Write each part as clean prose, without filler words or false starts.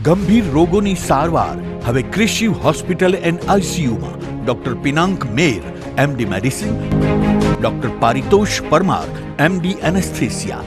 ગંભીર રોગોની સારવાર હવે ક્રિશિવ હોસ્પિટલ એન્ડ આઈસીયુમાં doctor Pinank Mer MD medicine, doctor Paritosh Parmar MD anaesthesia,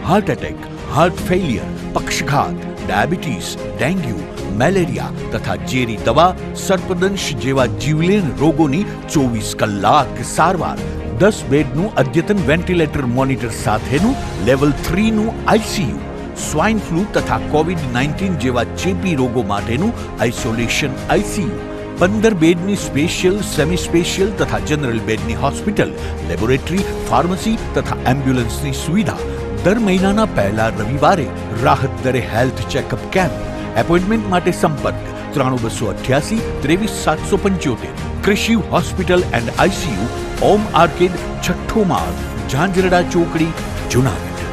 heart attack, heart failure, પક્ષઘાત, ડાયાબિટીસ, ડેન્ગ્યુ, મેલેરિયા તથા ઝેરી દવા, સર્પદંશ જેવા જીવલેણ રોગોની 24 કલાક સારવાર, 10 બેડનું અદ્યતન વેન્ટિલેટર મોનિટર સાથેનું લેવલ 3નું આઈસીયુ, સ્વાઇન ફ્લૂ તથા કોવિડ-19 જેવા ચેપી રોગો માટેનું આઇસોલેશન આઈસીયુ, 15 બેડની સ્પેશિયલ, સેમી સ્પેશિયલ તથા જનરલ બેડની હોસ્પિટલ, લેબોરેટરી, ફાર્મસી તથા એમ્બ્યુલન્સની સુવિધા, દર મહિનાના પહેલા રવિવારે રાહત દરે હેલ્થ ચેકઅપ કેમ્પ. એપોઇન્ટમેન્ટ માટે સંપર્ક 9288 23775. Krishiv hospital and ICU, Om arcade, છઠ્ઠો માળ, ઝાંઝરડા ચોકડી, જુનાગઢ.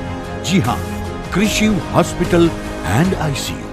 જી હા, ક્રિશિવ હોસ્પિટલ એન્ડ આઈસીયુ.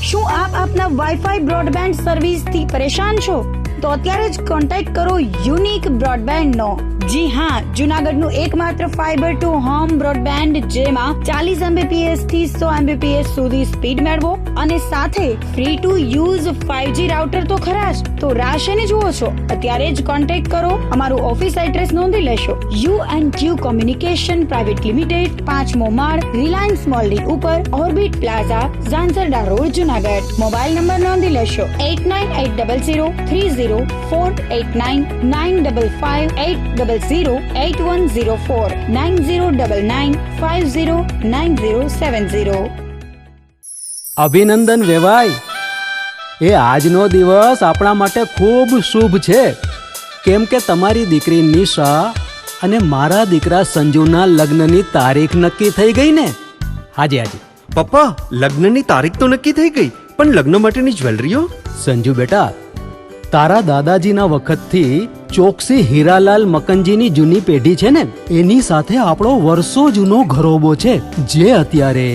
શું આપ આપના વાઈફાઈ બ્રોડબેન્ડ સર્વિસથી પરેશાન છો? તો અત્યારે જ કોન્ટેક્ટ કરો યુનિક બ્રોડબેન્ડ નો. જી હા, જુનાગઢનું એકમાત્ર ફાઈબર ટુ હોમ બ્રોડબેન્ડ, જેમાં 40 Mbps થી 100 Mbps સુધી સ્પીડ મેળવો અને સાથે free to use 5G router તો ખરા જ. તો રાહ શેની જુઓ છો? અત્યારે જ કોન્ટેક્ટ કરો. અમારું ઓફિસ એડ્રેસ નોંધી લેશો. U&Q કોમ્યુનિકેશન પ્રાઇવેટ લિમિટેડ, 5મો માળ, રિલાયન્સ મોલની ઉપર, orbit plaza, Zanzarda road, Junagadh. Mobile number નોંધી લેશો 89800304899558008104 9099509070. અભિનંદન વેવાય. એ આજનો દિવસ આપણા માટે ખૂબ શુભ છે, કેમ કે તમારી દીકરી નિશા અને મારા દીકરા સંજુના લગ્નની તારીખ નક્કી થઈ ગઈ ને. હાજી હાજી પપ્પા, લગ્નની તારીખ તો નક્કી થઈ ગઈ, પણ લગ્ન માટેની જ્વેલરીઓ? સંજુ બેટા, તારા દાદાજીના વખતથી ચોકસી હીરાલાલ મકનજીની જૂની પેઢી છે ને, એની સાથે આપણો વર્ષો જૂનો ઘરોબો છે, જે અત્યારે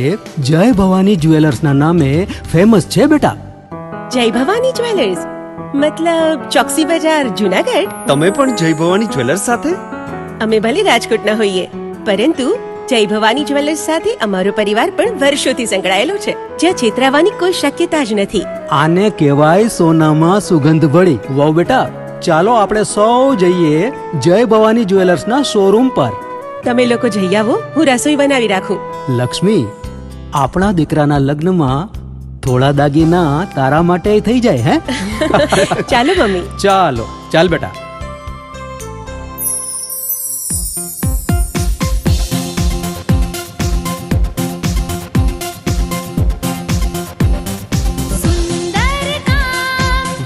જય ભવાની જ્વેલર્સના નામે ફેમસ છે બેટા. જય ભવાની જ્વેલર્સ મતલબ ચોકસી બજાર, જુનાગઢ? તમે પણ જય ભવાની જ્વેલર્સ સાથે? અમે ભલે રાજકોટના હોઈએ, પરંતુ જય ભવાની જ્વેલર્સ સાથે અમારો પરિવાર પણ વર્ષોથી સંકળાયેલો છે, જ્યાં છેતરાવાની કોઈ શક્યતા જ નથી. આને કહેવાય સોનામાં સુગંધ ભળી. વાવ બેટા, ચાલો આપણે સૌ જઈએ જય ભવાની જ્વેલર્સના શોરૂમ પર. તમે લોકો જઈ આવો, હું રસોઈ બનાવી રાખું. લક્ષ્મી, આપણા દીકરાના લગ્નમાં થોડા દાગીના તારા માટે થઈ જાય. હે ચાલો મમ્મી. ચાલો ચાલ બેટા.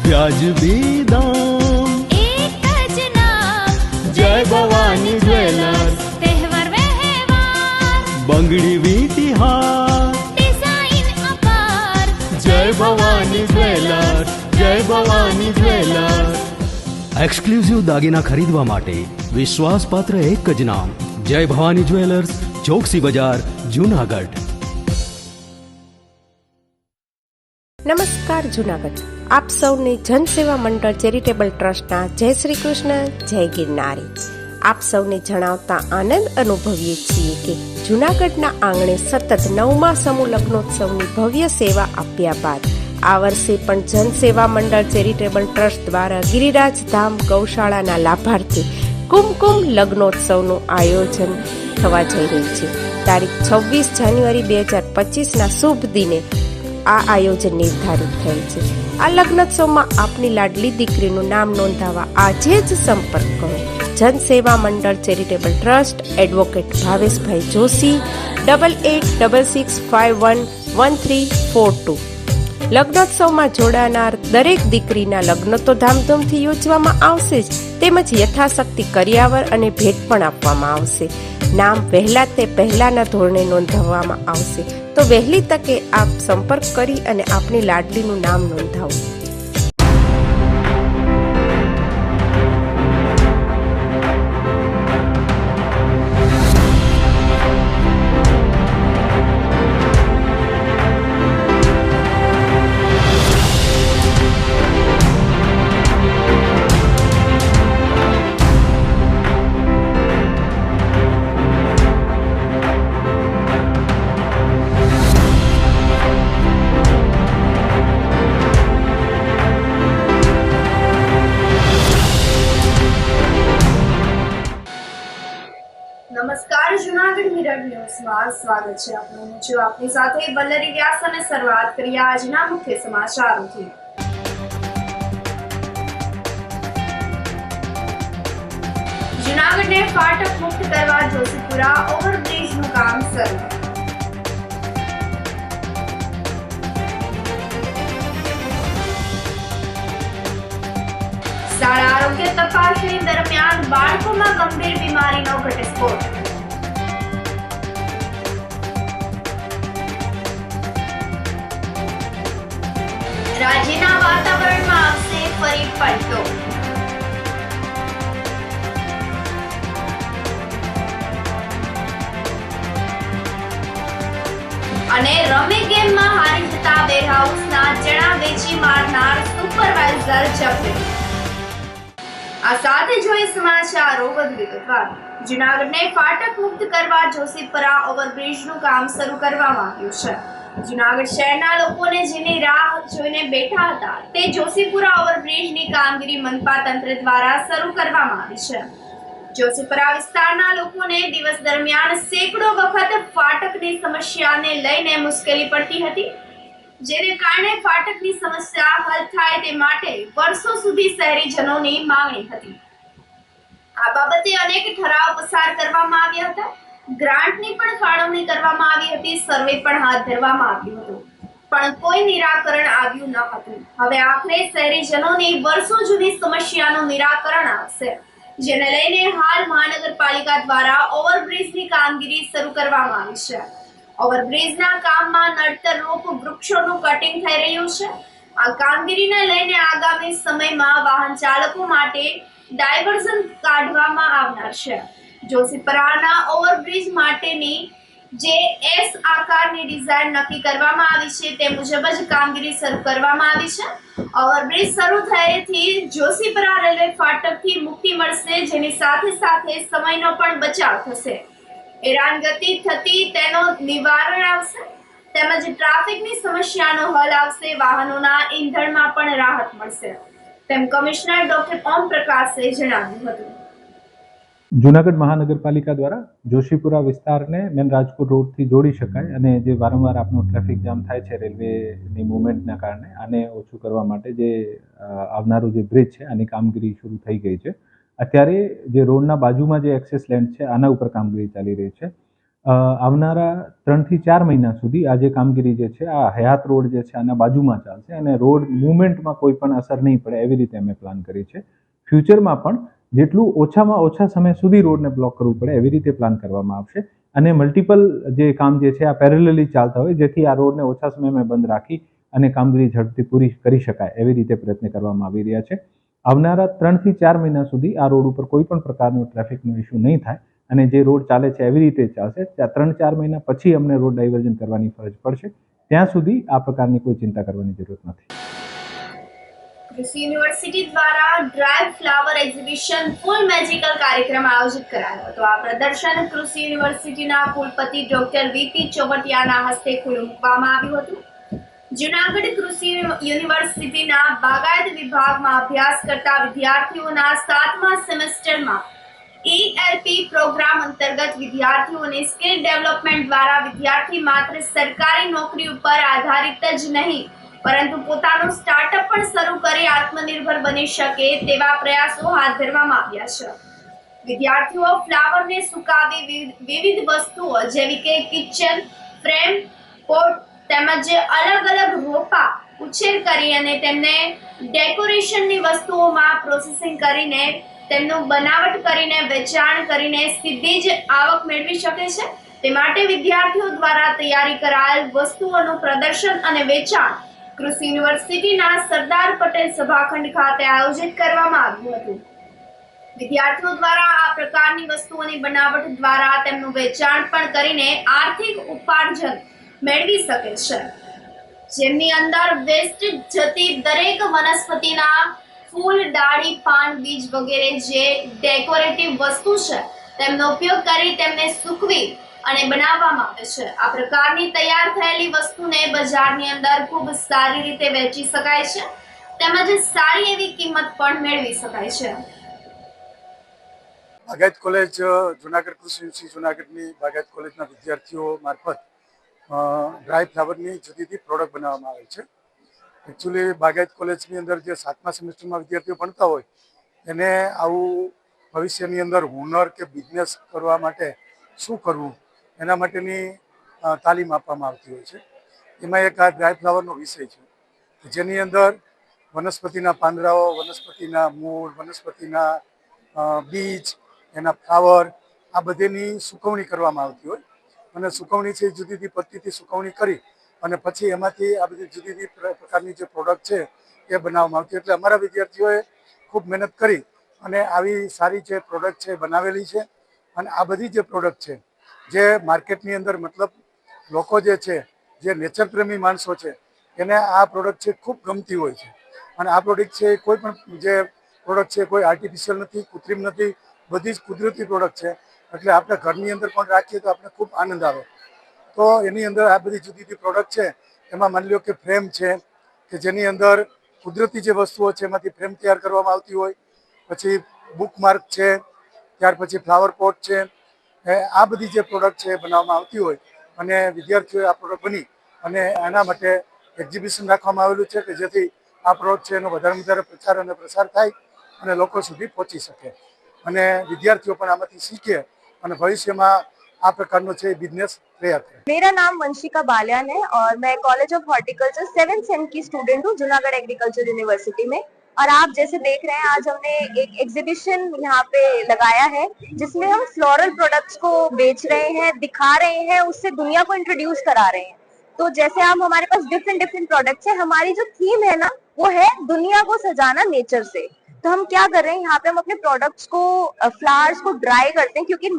વ્યાજબી દામ, એક જ નામ, જય ભવાની જ્વેલર્સ. તહેવાર વ્યવહાર, બંગડી વીંટી હાર, ડિઝાઇન અપાર, જય ભવાની જ્વેલર્સ, જય ભવાની જ્વેલર્સ. એક્સક્લુઝિવ દાગીના ખરીદવા માટે વિશ્વાસપાત્ર એક જ નામ, જય ભવાની જ્વેલર્સ, ચોકસી બજાર, જુનાગઢ. નમસ્કાર જુનાગઢ. આપ સૌને જનસેવા મંડળ ચેરિટેબલ ટ્રસ્ટના જય શ્રી કૃષ્ણ, જય ગિરનારી. આપ સૌને જણાવતા આનંદ અનુભવીએ છીએ કે જુનાગઢના આંગણે સતત 9મા સમૂહ લગ્નોત્સવની ભવ્ય સેવા આપ્યા બાદ આ વર્ષે પણ જનસેવા મંડળ ચેરિટેબલ ટ્રસ્ટ દ્વારા ગિરિરાજ ધામ ગૌશાળાના લાભાર્થી કુમકુમ લગ્નોત્સવનું આયોજન થવા જઈ રહ્યું છે. તારીખ 26 જાન્યુઆરી 2025ના શુભ દિને આ આયોજન નિર્ધારિત થયેલ છે. આ લગ્નોત્સવમાં આપની લાડલી દીકરીનું નામ નોંધાવવા આજે જ સંપર્ક કરો. જનસેવા મંડળ ચેરિટેબલ ટ્રસ્ટ, એડવોકેટ ભાવેશભાઈ જોશી, 8866511342. લગ્નોત્સવમાં જોડાનાર દરેક દીકરીના લગ્ન તો ધામધૂમથી યોજવામાં આવશે જ, તેમજ યથાશક્તિ કરિયાવર અને ભેટ પણ આપવામાં આવશે. નામ વહેલા તે પહેલાના ધોરણે નોંધાવવામાં આવશે, તો વહેલી તકે આપ સંપર્ક કરી અને આપની લાડલીનું નામ નોંધાવો. ન્યૂઝમાં સ્વાગત છે આપનું. હું છું આપની સાથે વલ્લરી વ્યાસ અને શરૂઆત કરીએ આજના મુખ્ય સમાચારોથી. જૂનાગઢને ફાટક મુક્ત કરવા જોશીપુરા ઓવરબ્રિજનું કામ શરૂ. શાળા આરોગ્ય તપાસણી દરમિયાન બાળકોમાં ગંભીર બીમારીનો ઘટસ્ફોટ. રાજ્યના વાતાવરણમાં આવશે ફરી પલટો. અને રમી ગેમમાં હારી જતા વેરહાઉસના ચણા વેચી મારનાર સુપરવાઇઝર ઝડપાયો. આ સાથે જોઈએ સમાચારો વધુ વિગતવાર. જૂનાગઢને ફાટક મુક્ત કરવા જોશીપુરા ઓવરબ્રિજનું કામ શરૂ કરવામાં આવ્યું છે. જૂનાગઢ શહેરના લોકોને જેની રાહ જોઈને બેઠા હતા તે જોશીપુરા ઓવરબ્રિજની કામગીરી મનપા તંત્ર દ્વારા શરૂ કરવામાં આવી છે. જોશીપુરા વિસ્તારના લોકોને દિવસ દરમિયાન સેંકડો વખત ફાટકની સમસ્યાને લઈને મુશ્કેલી પડતી હતી, જેને કારણે ફાટકની સમસ્યા હલ થાય તે માટે વર્ષો સુધી શહેરીજનોની માંગણી હતી. આ બાબતે અનેક ઠરાવ પસાર કરવામાં આવ્યા હતા, ગ્રાન્ટની પણ ફાળવણી કરવામાં આવી હતી, સર્વે પણ હાથ ધરવામાં આવ્યું હતું, પણ કોઈ નિરાકરણ આવ્યું ન હતું. હવે આખરે શહેરીજનોની વર્ષો જૂની સમસ્યાનું નિરાકરણ આવશે, જેને લઈને હાલ મહાનગરપાલિકા દ્વારા ઓવરબ્રિજની કામગીરી શરૂ કરવામાં આવી છે. ઓવરબ્રિજના કામમાં નડતરરૂપ વૃક્ષોનું કટિંગ થઈ રહ્યું છે. આ કામગીરીને લઈને આગામી સમયમાં વાહન ચાલકો માટે ડાયવર્ઝન કાઢવામાં આવનાર છે. જોશીપુરાના ઓવરબ્રિજ માટેની જે એસ આકારની ડિઝાઇન નક્કી કરવામાં આવી છે તે મુજબ જ કામગીરી શરૂ કરવામાં આવી છે. ઓવરબ્રિજ શરૂ થયેથી જોશીપુરા રેલવે ફાટકથી મુક્તિ મળશે, જેની સાથે સાથે સમયનો પણ બચાવ થશે, હેરાનગતિ થતી તેનો નિવારણ આવશે, તેમજ ટ્રાફિકની સમસ્યાનો હલ આવશે, વાહનોના ઈંધણમાં પણ રાહત મળશે, તેમ કમિશનર ડોક્ટર ઓમ પ્રકાશે જણાવ્યું હતું. જૂનાગઢ મહાનગરપાલિકા દ્વારા જોશીપુરા વિસ્તારને મેન રાજકોટ રોડથી જોડી શકાય અને જે વારંવાર આપનો ટ્રાફિક જામ થાય છે રેલવેની મૂવમેન્ટના કારણે, આને ઓછું કરવા માટે જે આવનારું જે બ્રિજ છે આની કામગીરી શરૂ થઈ ગઈ છે. અત્યારે જે રોડના બાજુમાં જે એક્સેસ લેન્ડ છે આના ઉપર કામગીરી ચાલી રહી છે. આવનારા 3 થી 4 મહિના સુધી આ જે કામગીરી જે છે આ હયાત રોડ જે છે આના બાજુમાં ચાલશે અને રોડ મૂવમેન્ટમાં કોઈ પણ અસર નહીં પડે એવી રીતે અમે પ્લાન કરી છે. ફ્યુચરમાં પણ જેટલું ઓછામાં ઓછા સમય સુધી રોડને બ્લોક કરવું પડે એવી રીતે પ્લાન કરવામાં આવશે અને મલ્ટિપલ જે કામ જે છે આ પેરેલલી ચાલતા હોય, જેથી આ રોડને ઓછા સમયમાં બંધ રાખી અને કામગીરી ઝડપથી પૂરી કરી શકાય એવી રીતે પ્રયત્ન કરવામાં આવી રહ્યા છે. આવનારા 3 થી 4 મહિના સુધી આ રોડ ઉપર કોઈ પણ પ્રકારનો ટ્રાફિકનો ઇસ્યુ નહીં થાય અને જે રોડ ચાલે છે એવી રીતે ચાલશે. ત્યાં 3-4 મહિના પછી અમને રોડ ડાયવર્ઝન કરવાની ફરજ પડશે. ત્યાં સુધી આ પ્રકારની કોઈ ચિંતા કરવાની જરૂરત નથી. કૃષિ યુનિવર્સિટી દ્વારા ડ્રાય ફ્લાવર એક્ઝિબિશન ફૂલ મેજિકલ કાર્યક્રમ આયોજિત કરાયો હતો. આ પ્રદર્શન કૃષિ યુનિવર્સિટીના કુલપતિ ડોક્ટર વીપી ચોવટિયાના હસ્તે ખુલ્લું મૂકવામાં આવ્યું હતું. જૂનાગઢ કૃષિ યુનિવર્સિટીના બાગાયત વિભાગમાં અભ્યાસ કરતા વિદ્યાર્થીઓના 7મા સેમેસ્ટરમાં ELP પ્રોગ્રામ અંતર્ગત વિદ્યાર્થીઓને સ્કિલ ડેવલપમેન્ટ દ્વારા વિદ્યાર્થી માત્ર સરકારી નોકરી ઉપર આધારિત જ નહીં પરંતુ પોતાનું સ્ટાર્ટઅપ પણ શરૂ કરી આત્મનિર્ભર બની શકે તેવા પ્રયાસો હાથ ધરવામાં આવ્યા છે. વિદ્યાર્થીઓ ફ્લાવરને સુકાવી વિવિધ વસ્તુઓ જેવી કે કિચન ફ્રેમ, પોટ તેમજ અલગ અલગ રોપા ઉછેર કરી અને તેમને ડેકોરેશનની વસ્તુઓમાં પ્રોસેસિંગ કરીને તેમનું બનાવટ કરીને વેચાણ કરીને સીધી જ આવક મેળવી શકે છે. તે માટે વિદ્યાર્થીઓ દ્વારા તૈયારી કરાયેલ વસ્તુઓનું પ્રદર્શન અને વેચાણ કૃષિ યુનિવર્સિટીના સરદાર પટેલ સભાખંડ ખાતે આયોજિત કરવામાં આવ્યું હતું. વિદ્યાર્થીઓ દ્વારા આ પ્રકારની વસ્તુઓની બનાવટ દ્વારા તેમનું વેચાણ પણ કરીને આર્થિક ઉપાર્જન મેળવી શકે છે. જેમની અંદર વેસ્ટ જતી દરેક વનસ્પતિના ફૂલ, ડાળી, પાન, બીજ વગેરે જે ડેકોરેટિવ વસ્તુ છે તેમનો ઉપયોગ કરી તેમને સૂકવી અને બનાવવામાં આવે છે. આ પ્રકારની તૈયાર થયેલી વસ્તુને બજારની અંદર ખૂબ સારી રીતે વેચી શકાય છે તેમજ સારી એવી કિંમત પણ મેળવી શકાય છે. બાગાયત કોલેજ જુનાગઢ કૃષિ યુનિવર્સિટી જુનાગઢની બાગાયત કોલેજના વિદ્યાર્થીઓ મારફત ડ્રાય ફ્લાવરની જુદી જુદી પ્રોડક્ટ બનાવવામાં આવે છે. એકચ્યુઅલી બાગાયત કોલેજની અંદર જે 7મા સેમેસ્ટરમાં વિદ્યાર્થીઓ ભણતા હોય એને આવું ભવિષ્યની અંદર હુનર કે બિઝનેસ કરવા માટે શું કરવું એના માટેની તાલીમ આપવામાં આવતી હોય છે. એમાં એક આ ડ્રાય ફ્લાવરનો વિષય છે, જેની અંદર વનસ્પતિના પાંદડાઓ, વનસ્પતિના મૂળ, વનસ્પતિના બીજ, એના ફ્લાવર, આ બધીની સુકવણી કરવામાં આવતી હોય અને સુકવણી છે જુદી જુદી પદ્ધતિથી સુકવણી કરી અને પછી એમાંથી આ બધી જુદી જુદી પ્રકારની જે પ્રોડક્ટ છે એ બનાવવામાં આવતી. એટલે અમારા વિદ્યાર્થીઓએ ખૂબ મહેનત કરી અને આવી સારી જે પ્રોડક્ટ છે બનાવેલી છે. અને આ બધી જે પ્રોડક્ટ છે જે માર્કેટની અંદર મતલબ લોકો જે છે, જે નેચર પ્રેમી માણસો છે, એને આ પ્રોડક્ટ છે ખૂબ ગમતી હોય છે. અને આ પ્રોડક્ટ છે કોઈ પણ જે પ્રોડક્ટ છે કોઈ આર્ટિફિશિયલ નથી, કૃત્રિમ નથી, બધી જ કુદરતી પ્રોડક્ટ છે. એટલે આપણે ઘરની અંદર પણ રાખીએ તો આપણે ખૂબ આનંદ આવે. તો એની અંદર આ બધી જુદી જુદી પ્રોડક્ટ છે. એમાં માની લો કે ફ્રેમ છે કે જેની અંદર કુદરતી જે વસ્તુઓ છે એમાંથી ફ્રેમ તૈયાર કરવામાં આવતી હોય, પછી બુકમાર્ક છે, ત્યાર પછી ફ્લાવર પોટ છે, આ બધી જે પ્રોડક્ટ છે બનાવવામાં આવતી હોય અને વિદ્યાર્થીઓએ આ પ્રોડક્ટ બની અને એના માટે એક્ઝિબિશન રાખવામાં આવેલું છે કે જેથી આ પ્રોડક્ટ છે એનો વધારે વધારે પ્રચાર અને પ્રસાર થાય અને લોકો સુધી પહોંચી શકે અને વિદ્યાર્થીઓ પણ આમાંથી શીખે અને ભવિષ્યમાં આ પ્રकारનો છે बिजनेस तैयार करें। मेरा नाम वंशिका बालियान है और मैं college of horticulture 7th same की स्टूडेंट हूँ जूनागढ़ एग्रीकल्चर यूनिवर्सिटी में। और आप जैसे देख रहे हैं आज हमने एक एग्जीबिशन यहाँ पे लगाया है जिसमें हम फ्लोरल प्रोडक्ट्स को बेच रहे हैं, दिखा रहे हैं, उससे दुनिया को इंट्रोड्यूस करा रहे हैं। तो जैसे हम हमारे पास डिफरेंट प्रोडक्ट्स है, हमारी जो थीम है ना वो है दुनिया को सजाना नेचर से। तो हम क्या कर रहे हैं यहाँ पे हम अपने प्रोडक्ट्स को फ्लावर्स को ड्राई करते हैं क्योंकि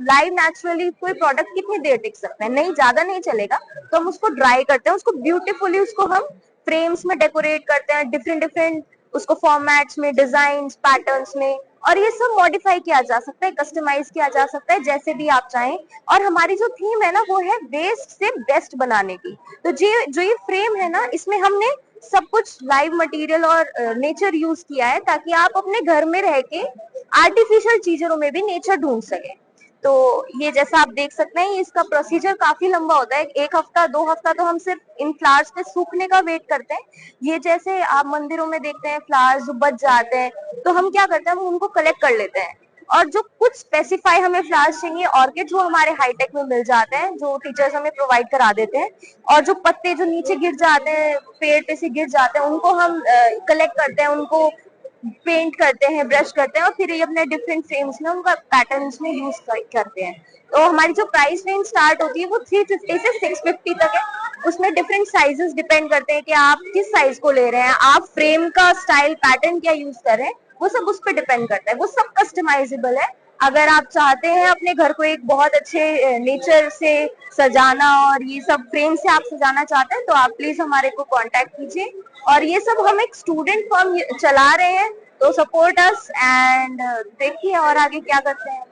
लाइव नेचुरली कोई प्रोडक्ट कितनी देर टिक सकता है, नहीं ज्यादा नहीं चलेगा, तो हम उसको ड्राई करते हैं, उसको ब्यूटीफुली उसको हम फ्रेम्स में डेकोरेट करते हैं डिफरेंट उसको फॉर्मेट्स में, डिजाइन पैटर्न्स में, और ये सब मॉडिफाई किया जा सकता है, कस्टमाइज किया जा सकता है जैसे भी आप चाहें। और हमारी जो थीम है ना वो है वेस्ट से बेस्ट बनाने की। तो जो ये फ्रेम है ना इसमें हमने सब कुछ लाइव मटेरियल और नेचर यूज किया है ताकि आप अपने घर में रह के आर्टिफिशियल चीजों में भी नेचर ढूंढ सके। तो ये जैसा आप देख सकते हैं इसका प्रोसीजर काफी लंबा होता है, 1 हफ्ता 2 हफ्ता तो हम सिर्फ इन फ्लावर्स के सूखने का वेट करते हैं। ये जैसे आप मंदिरों में देखते हैं फ्लावर्स जो बच जाते हैं तो हम क्या करते हैं हम उनको कलेक्ट कर लेते हैं और जो कुछ स्पेसिफाई हमें फ्लावर्स चाहिए ऑर्किड वो हमारे हाईटेक में मिल जाते हैं जो टीचर्स हमें प्रोवाइड करा देते हैं। और जो पत्ते जो नीचे गिर जाते हैं पेड़ पे से गिर जाते हैं उनको हम कलेक्ट करते हैं, उनको पेंट करते हैं, ब्रश करते हैं और फिर ये अपने डिफरेंट फ्रेम्स में उनका पैटर्न्स में यूज करते हैं। तो हमारी जो प्राइस रेंज स्टार्ट होती है वो 350 से 650 तक है। उसमें डिफरेंट साइजेस डिपेंड करते हैं कि आप किस साइज को ले रहे हैं, आप फ्रेम का स्टाइल पैटर्न क्या यूज कर रहे हैं, वो सब उस पर डिपेंड करता है, वो सब कस्टमाइजेबल है। अगर आप चाहते हैं अपने घर को एक बहुत अच्छे नेचर से सजाना और ये सब फ्रेम से आप सजाना चाहते हैं तो आप प्लीज हमारे को कांटेक्ट कीजिए। और ये सब हम एक स्टूडेंट फॉर्म चला रहे हैं तो सपोर्ट अस एंड देखिए और आगे क्या करते हैं।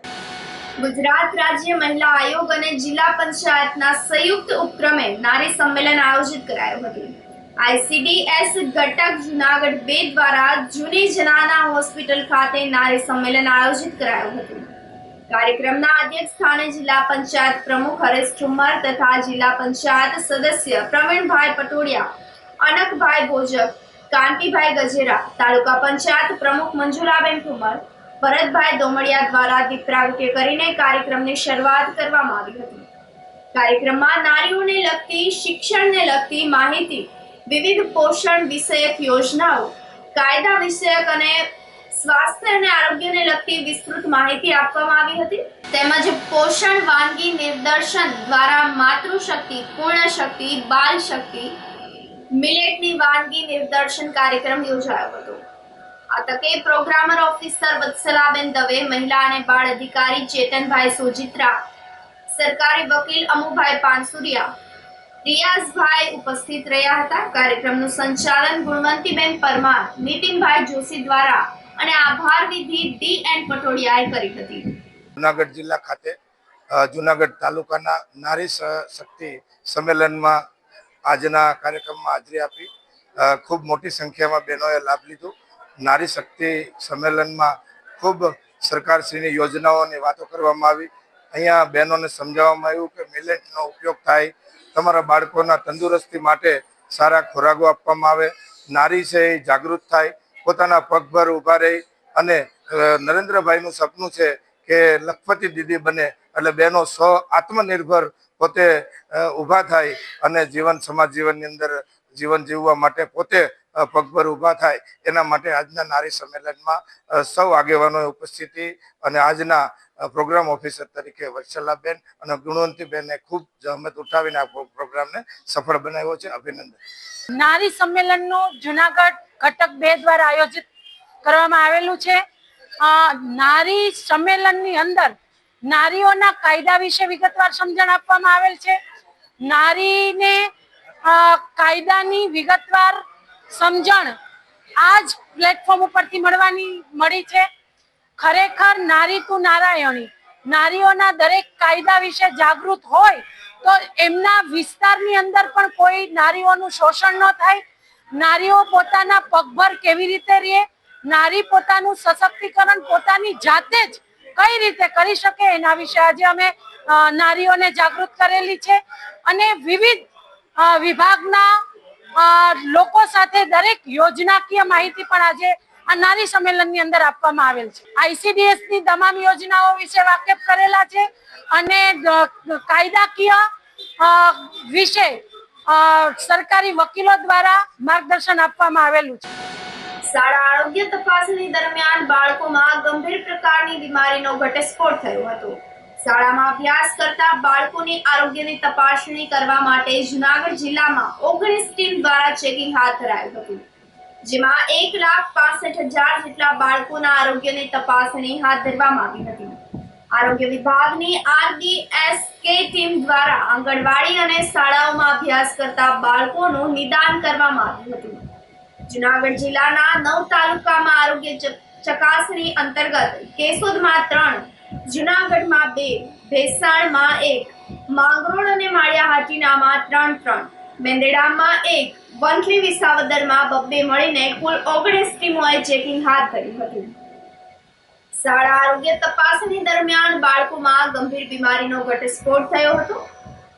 ગુજરાત રાજ્ય મહિલા આયોગ અને જિલ્લા પંચાયતના સંયુક્ત ઉપક્રમે નારી સંમેલન આયોજિત કરાયું હતું। ICDS ઘટક જૂનાગઢ 2 દ્વારા જૂની જનાના હોસ્પિટલ ખાતે નારી સંમેલન આયોજિત કરાયું હતું। કાર્યક્રમના અધ્યક્ષ સ્થાને જિલ્લા પંચાયત પ્રમુખ હરેશ ઠુમ્મર તથા જિલ્લા પંચાયત સદસ્ય પ્રવીણભાઈ પટોડિયા, અનકભાઈ ભોજક, કાંતિભાઈ ગજેરા, તાલુકા પંચાયત પ્રમુખ મંજુલાબેન ઠુમ્મર, ભરતભાઈ દોમડિયા દ્વારા દીપ પ્રાગટ્ય કરીને કાર્યક્રમની શરૂઆત કરવામાં આવી હતી। કાર્યક્રમમાં નારીઓને લગતી, શિક્ષણને લગતી માહિતી, વિવિધ પોષણ વિષયક યોજનાઓ, કાયદા વિષયક અને સ્વાસ્થ્ય અને આરોગ્યને લગતી વિસ્તૃત માહિતી આપવામાં આવી હતી। તેમજ પોષણ વાનગી નિદર્શન દ્વારા માતૃશક્તિ, પૂર્ણ શક્તિ, બાલ શક્તિ, મિલેટની વાનગી નિદર્શન કાર્યક્રમ યોજાયો હતો। આ તકે પ્રોગ્રામર ઓફિસર વત્સલાબેન દવે, મહિલા અને બાળ અધિકારી ચેતનભાઈ સોજિત્રા, સરકારી વકીલ અમુભાઈ પાનસુરિયા, રિયાઝભાઈ ઉપસ્થિત રહ્યા હતા। કાર્યક્રમનું સંચાલન ગુણવંતીબેન પરમાર, નીતિનભાઈ જોશી દ્વારા અને આભાર વિધિ DN પટોડિયાએ કરી હતી। જુનાગઢ જિલ્લા ખાતે જુનાગઢ તાલુકાના નારી શક્તિ સંમેલનમાં આજના કાર્યક્રમમાં હાજરી આપી ખૂબ મોટી સંખ્યામાં બહેનોએ લાભ લીધો। નારી શક્તિ સંમેલનમાં ખૂબ સરકારશ્રીની યોજનાઓની વાતો કરવામાં આવી. અહીંયા બહેનોને સમજાવવામાં આવ્યું કે મિલેટનો ઉપયોગ થાય, તમારા બાળકોના તંદુરસ્તી માટે સારા ખોરાકો આપવામાં આવે, નારી છે એ જાગૃત થાય, પોતાના પગભર ઊભા રહી અને નરેન્દ્રભાઈનું સપનું છે કે લખપતિ દીદી બને એટલે બહેનો આત્મનિર્ભર પોતે ઊભા થાય અને સમાજ જીવનની અંદર જીવન જીવવા માટે પોતે પગભર ઊભા થાય. એના માટે આજના નારી સંમેલનમાં સૌ આગેવાનોએ ઉપસ્થિતિ અને આજના પ્રોગ્રામ ઓફિસર તરીકે વત્સલાબેન અને ગુણવંતીબેને ખૂબ જહેમત ઉઠાવીને આ પ્રોગ્રામને સફળ બનાવ્યો છે. અભિનંદન. નારી સંમેલનનું જુનાગઢ ઘટક 2 દ્વારા આયોજિત કરવામાં આવેલું છે. નારી સંમેલનની અંદર નારીઓના કાયદા વિશે વિગતવાર સમજણ આપવામાં આવેલ છે. નારીને કાયદાની વિગતવાર સમજણ આ જ પ્લેટફોર્મ ઉપરથી મળી છે. ખરેખર નારી તું નારાયણી, નારીઓના દરેક કાયદા વિશે જાગૃત હોય તો એમના વિસ્તારની અંદર પણ કોઈ નારીઓનું શોષણ ન થાય, નારીઓ પોતાના પગભર કેવી રીતે રહે, નારી પોતાનું સશક્તિકરણ પોતાની જાતે જ કઈ રીતે કરી શકે એના વિશે આજે અમે નારીઓને જાગૃત કરેલી છે. અને વિવિધ વિભાગના લોકો સાથે દરેક યોજનાકીય માહિતી પણ આજે આ નારી સંમેલનની અંદર આપવામાં આવેલ છે. ICDS ની તમામ યોજનાઓ વિશે વાકેફ કરેલા છે અને કાયદાકીય વિશે સરકારી વકીલો દ્વારા માર્ગદર્શન આપવામાં આવેલું છે. શાળા આરોગ્ય તપાસણી દરમિયાન બાળકોમાં ગંભીર પ્રકારની બીમારીનો ઘટસ્ફોટ થયો હતો. શાળામાં અભ્યાસ કરતા બાળકોની આરોગ્યની તપાસણી કરવા માટે જુનાગઢ જિલ્લામાં 19 ટીમ દ્વારા ચેકિંગ હાથ ધરાયું હતું, જેમાં 1,65,000 જેટલા બાળકોના આરોગ્યની તપાસણી હાથ ધરવામાં આવી હતી. આરોગ્ય વિભાગની RDSK ટીમ દ્વારા આંગણવાડી અને શાળાઓમાં અભ્યાસ કરતા બાળકોનું નિદાન કરવામાં આવ્યું હતું. જુનાગઢ જિલ્લાના 9 તાલુકામાં આરોગ્ય ચકાસણી અંતર્ગત કેશોદમાં 3, જુનાગઢમાં 2, ભેસાણમાં 1, માંગરોળ અને માળિયાહાટીનામાં 3, મેંદરડામાં 1, વંથલી વિસાવદરમાં 2 મળીને કુલ 19 ટીમોએ ચેકિંગ હાથ ધર્યું હતું. શાળા આરોગ્ય તપાસણી દરમિયાન બાળકોમાં ગંભીર બીમારીનો ઘટસ્ફોટ થયો હતો,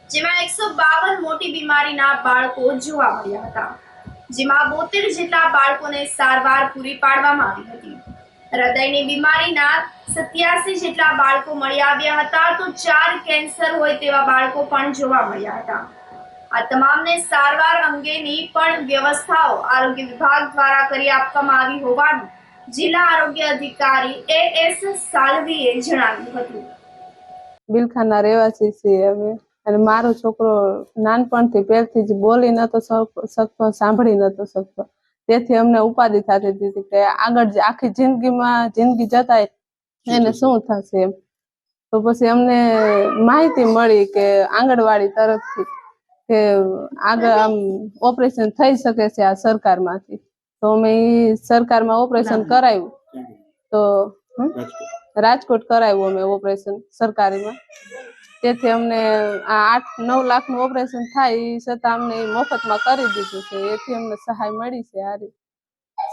જેમાં 152 મોટી બીમારીના બાળકો જોવા મળ્યા હતા, જેમાં 72 જેટલા બાળકોને સારવાર પૂરી પાડવામાં આવી હતી. હૃદયની બીમારીના 87 જેટલા બાળકો મળી આવ્યા હતા, તો 4 કેન્સર હોય તેવા બાળકો પણ જોવા મળ્યા હતા. આ તમામને સારવાર અંગેની પણ વ્યવસ્થાઓ આરોગ્ય વિભાગ દ્વારા કરી આપવામાં આવી હોવાનું જિલ્લા આરોગ્ય અધિકારી AS સાલવીએ જણાવ્યું હતું. બિલખાના રહેવાસી છીએ અમે, અને મારો છોકરો નાનપણથી પહેલથી જ બોલી નતો શકતો, સાંભળી નતો શકતો, તેથી અમને ઉપાધિ થતી હતી કે આગળ આખી જિંદગી જતા એને શું થશે એમ. તો પછી અમને માહિતી મળી કે આંગણવાડી તરફથી કે આગળ આમ ઓપરેશન થઈ શકે છે આ સરકારમાંથી. તો અમે સરકારમાં ઓપરેશન કરાવ્યું, તો રાજકોટ કરાવ્યું અમે ઓપરેશન સરકારીમાં. તેથી અમને આ 8-9 લાખનું ઓપરેશન થાય એ છતાં અમને મફતમાં કરી દીધું છે. એથી અમને સહાય મળી છે. આ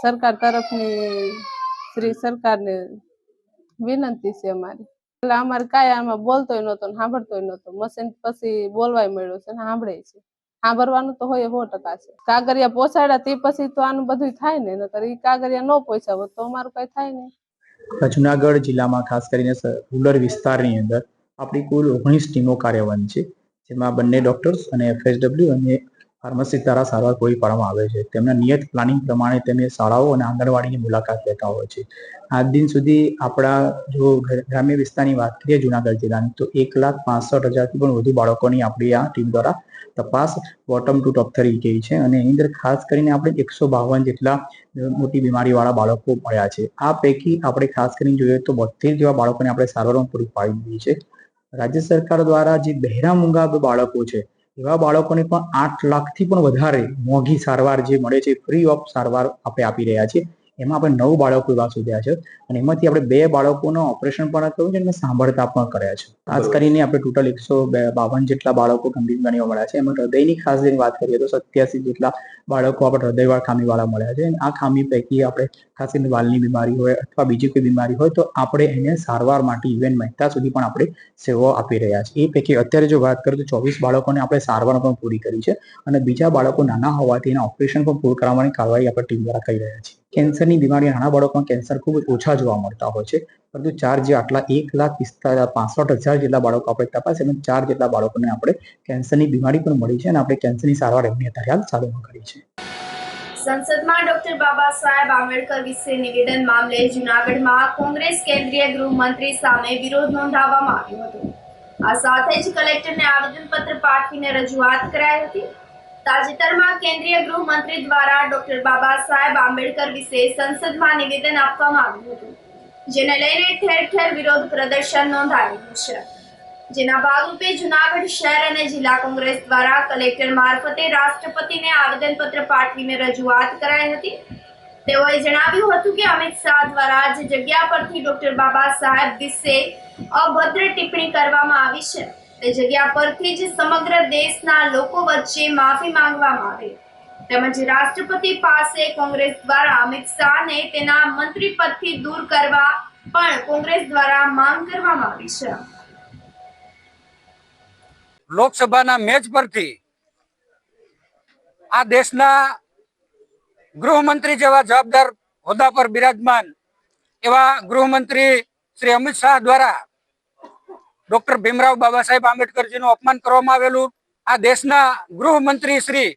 સરકાર તરફની શ્રી સરકારને વિનંતી છે અમારી. એટલે અમારે કાંઈ આમાં બોલતોય નહોતો ને સાંભળતોય નહોતો. મશીન પછી બોલવાય મળ્યો છે ને સાંભળે છે. સાંભળવાનું તો હોય 100% છે. કાગરિયા પહોંચાડ્યા તે પછી તો આનું બધું થાય ને, નકર એ કાગરિયા ન પહોંચાડો તો અમારું કઈ થાય નહીં. જુનાગઢ જિલ્લામાં ખાસ કરીને રૂરલ વિસ્તારની અંદર આપણી કુલ 19 ટીમો કાર્યવાહી છે, જેમાં બંને ડોક્ટર્સ અને FSW અને ફાર્મસી દ્વારા સારવાર પૂરી પાડવામાં આવે છે. તેમના નિયત પ્લાનિંગ પ્રમાણે તેમને શાળાઓ અને આંગણવાડીની મુલાકાત લેતા હોય છે. આજ દિન સુધી આપણા જો ગ્રામ્ય વિસ્તારની વાત કરીએ જુનાગઢ જિલ્લાની, તો 1,65,000થી પણ વધુ બાળકોની આપણી આ ટીમ દ્વારા તપાસ બોટમ ટુ ટોપ થઈ ગઈ છે. અને એની અંદર ખાસ કરીને આપણે 152 જેટલા મોટી બીમારીવાળા બાળકો મળ્યા છે. આ પૈકી આપણે ખાસ કરીને જોઈએ તો 72 જેવા બાળકોને આપણે સારવારમાં પૂરી પાડી દીધી છે. રાજ્ય સરકાર દ્વારા જે બહેરા મૂંગા બાળકો છે એવા બાળકોને પણ 8 લાખથી પણ વધારે મોંઘી સારવાર જે મળે છે, ફ્રી ઓફ સારવાર આપણે આપી રહ્યા છીએ. એમાં આપણે 9 બાળકો એવા શોધ્યા છે અને એમાંથી આપણે 2 બાળકોનું ઓપરેશન પણ કર્યું છે અને સાંભળતા પણ કર્યા છે. ખાસ કરીને આપણે ટોટલ 152 જેટલા બાળકો ગંભીર બીમારીઓ મળ્યા છે. એમાં હૃદયની ખાસ કરીને વાત કરીએ તો 87 જેટલા બાળકો આપણે હૃદયવાળ ખામીવાળા મળ્યા છે. અને આ ખામી પૈકી આપણે ખાસ કરીને વાલની બીમારી હોય અથવા બીજી કોઈ બીમારી હોય તો આપણે એને સારવાર માટે ઇવન મહેતા સુધી પણ આપણે સેવાઓ આપી રહ્યા છીએ. એ પૈકી અત્યારે જો વાત કરીએ તો 24 બાળકોને આપણે સારવાર પણ પૂરી કરી છે અને બીજા બાળકો નાના હોવાથી એના ઓપરેશન પણ પૂરું કરવાની કાર્યવાહી આપણે ટીમ દ્વારા કરી રહ્યા છીએ. કેન્સરની બીમારી નાના બાળકોમાં કેન્સર ખૂબ જ ઓછા જોવા મળતા હોય છે, પરંતુ 4 જે આટલા 1,65,000 જેટલા બાળકો આપણે તપાસ એમાં 4 જેટલા બાળકોને આપણે કેન્સરની બીમારી પણ મળી છે અને આપણે કેન્સરની સારવાર એમની અત્યારે હાલ ચાલુમાં કરી છે. સંસદમાં ડોક્ટર બાબા સાહેબ આંબેડકર વિશે નિવેદન મામલે જૂનાગઢમાં કોંગ્રેસ કેન્દ્રીય ગૃહમંત્રી સામે વિરોધ નોંધાવવામાં આવ્યો હતો. આ સાથે જ કલેક્ટરને આવેદનપત્ર પાઠવીને રજૂઆત કરાઈ હતી. તાજેતરમાં કેન્દ્રીય ગૃહમંત્રી દ્વારા ડોક્ટર બાબા સાહેબ આંબેડકર વિશે સંસદમાં નિવેદન આપવામાં આવ્યું હતું, જેને લઈને ઠેર ઠેર વિરોધ પ્રદર્શન નોંધાયું છે. જેના ભાગરૂપે જૂનાગઢ શહેર અને જિલ્લા કોંગ્રેસ દ્વારા કલેક્ટર મારફતે રાષ્ટ્રપતિને આવેદનપત્ર પાઠવીને રજૂઆત કરાઈ હતી. તેઓએ જણાવ્યું હતું કે અમિત શાહ દ્વારા જે જગ્યા પરથી ડોક્ટર બાબા સાહેબ વિશે અભદ્ર ટિપ્પણી કરવામાં આવી છે તે જગ્યા પરથી જ સમગ્ર દેશના લોકો વચ્ચે માફી માંગવામાં આવે તેમજ રાષ્ટ્રપતિ પાસે કોંગ્રેસ દ્વારા અમિત શાહને તેના મંત્રી પદથી દૂર કરવા પણ કોંગ્રેસ દ્વારા માંગ કરવામાં આવી છે. લોકસભાના મેચ પરથી આ દેશના ગૃહમંત્રી જેવા જવાબદાર હોદ્દા પર બિરાજમાન એવા ગૃહમંત્રી શ્રી અમિત શાહ દ્વારા ડોક્ટર ભીમરાવ બાબા સાહેબ આંબેડકરજીનું અપમાન કરવામાં આવેલું. આ દેશના ગૃહમંત્રી શ્રી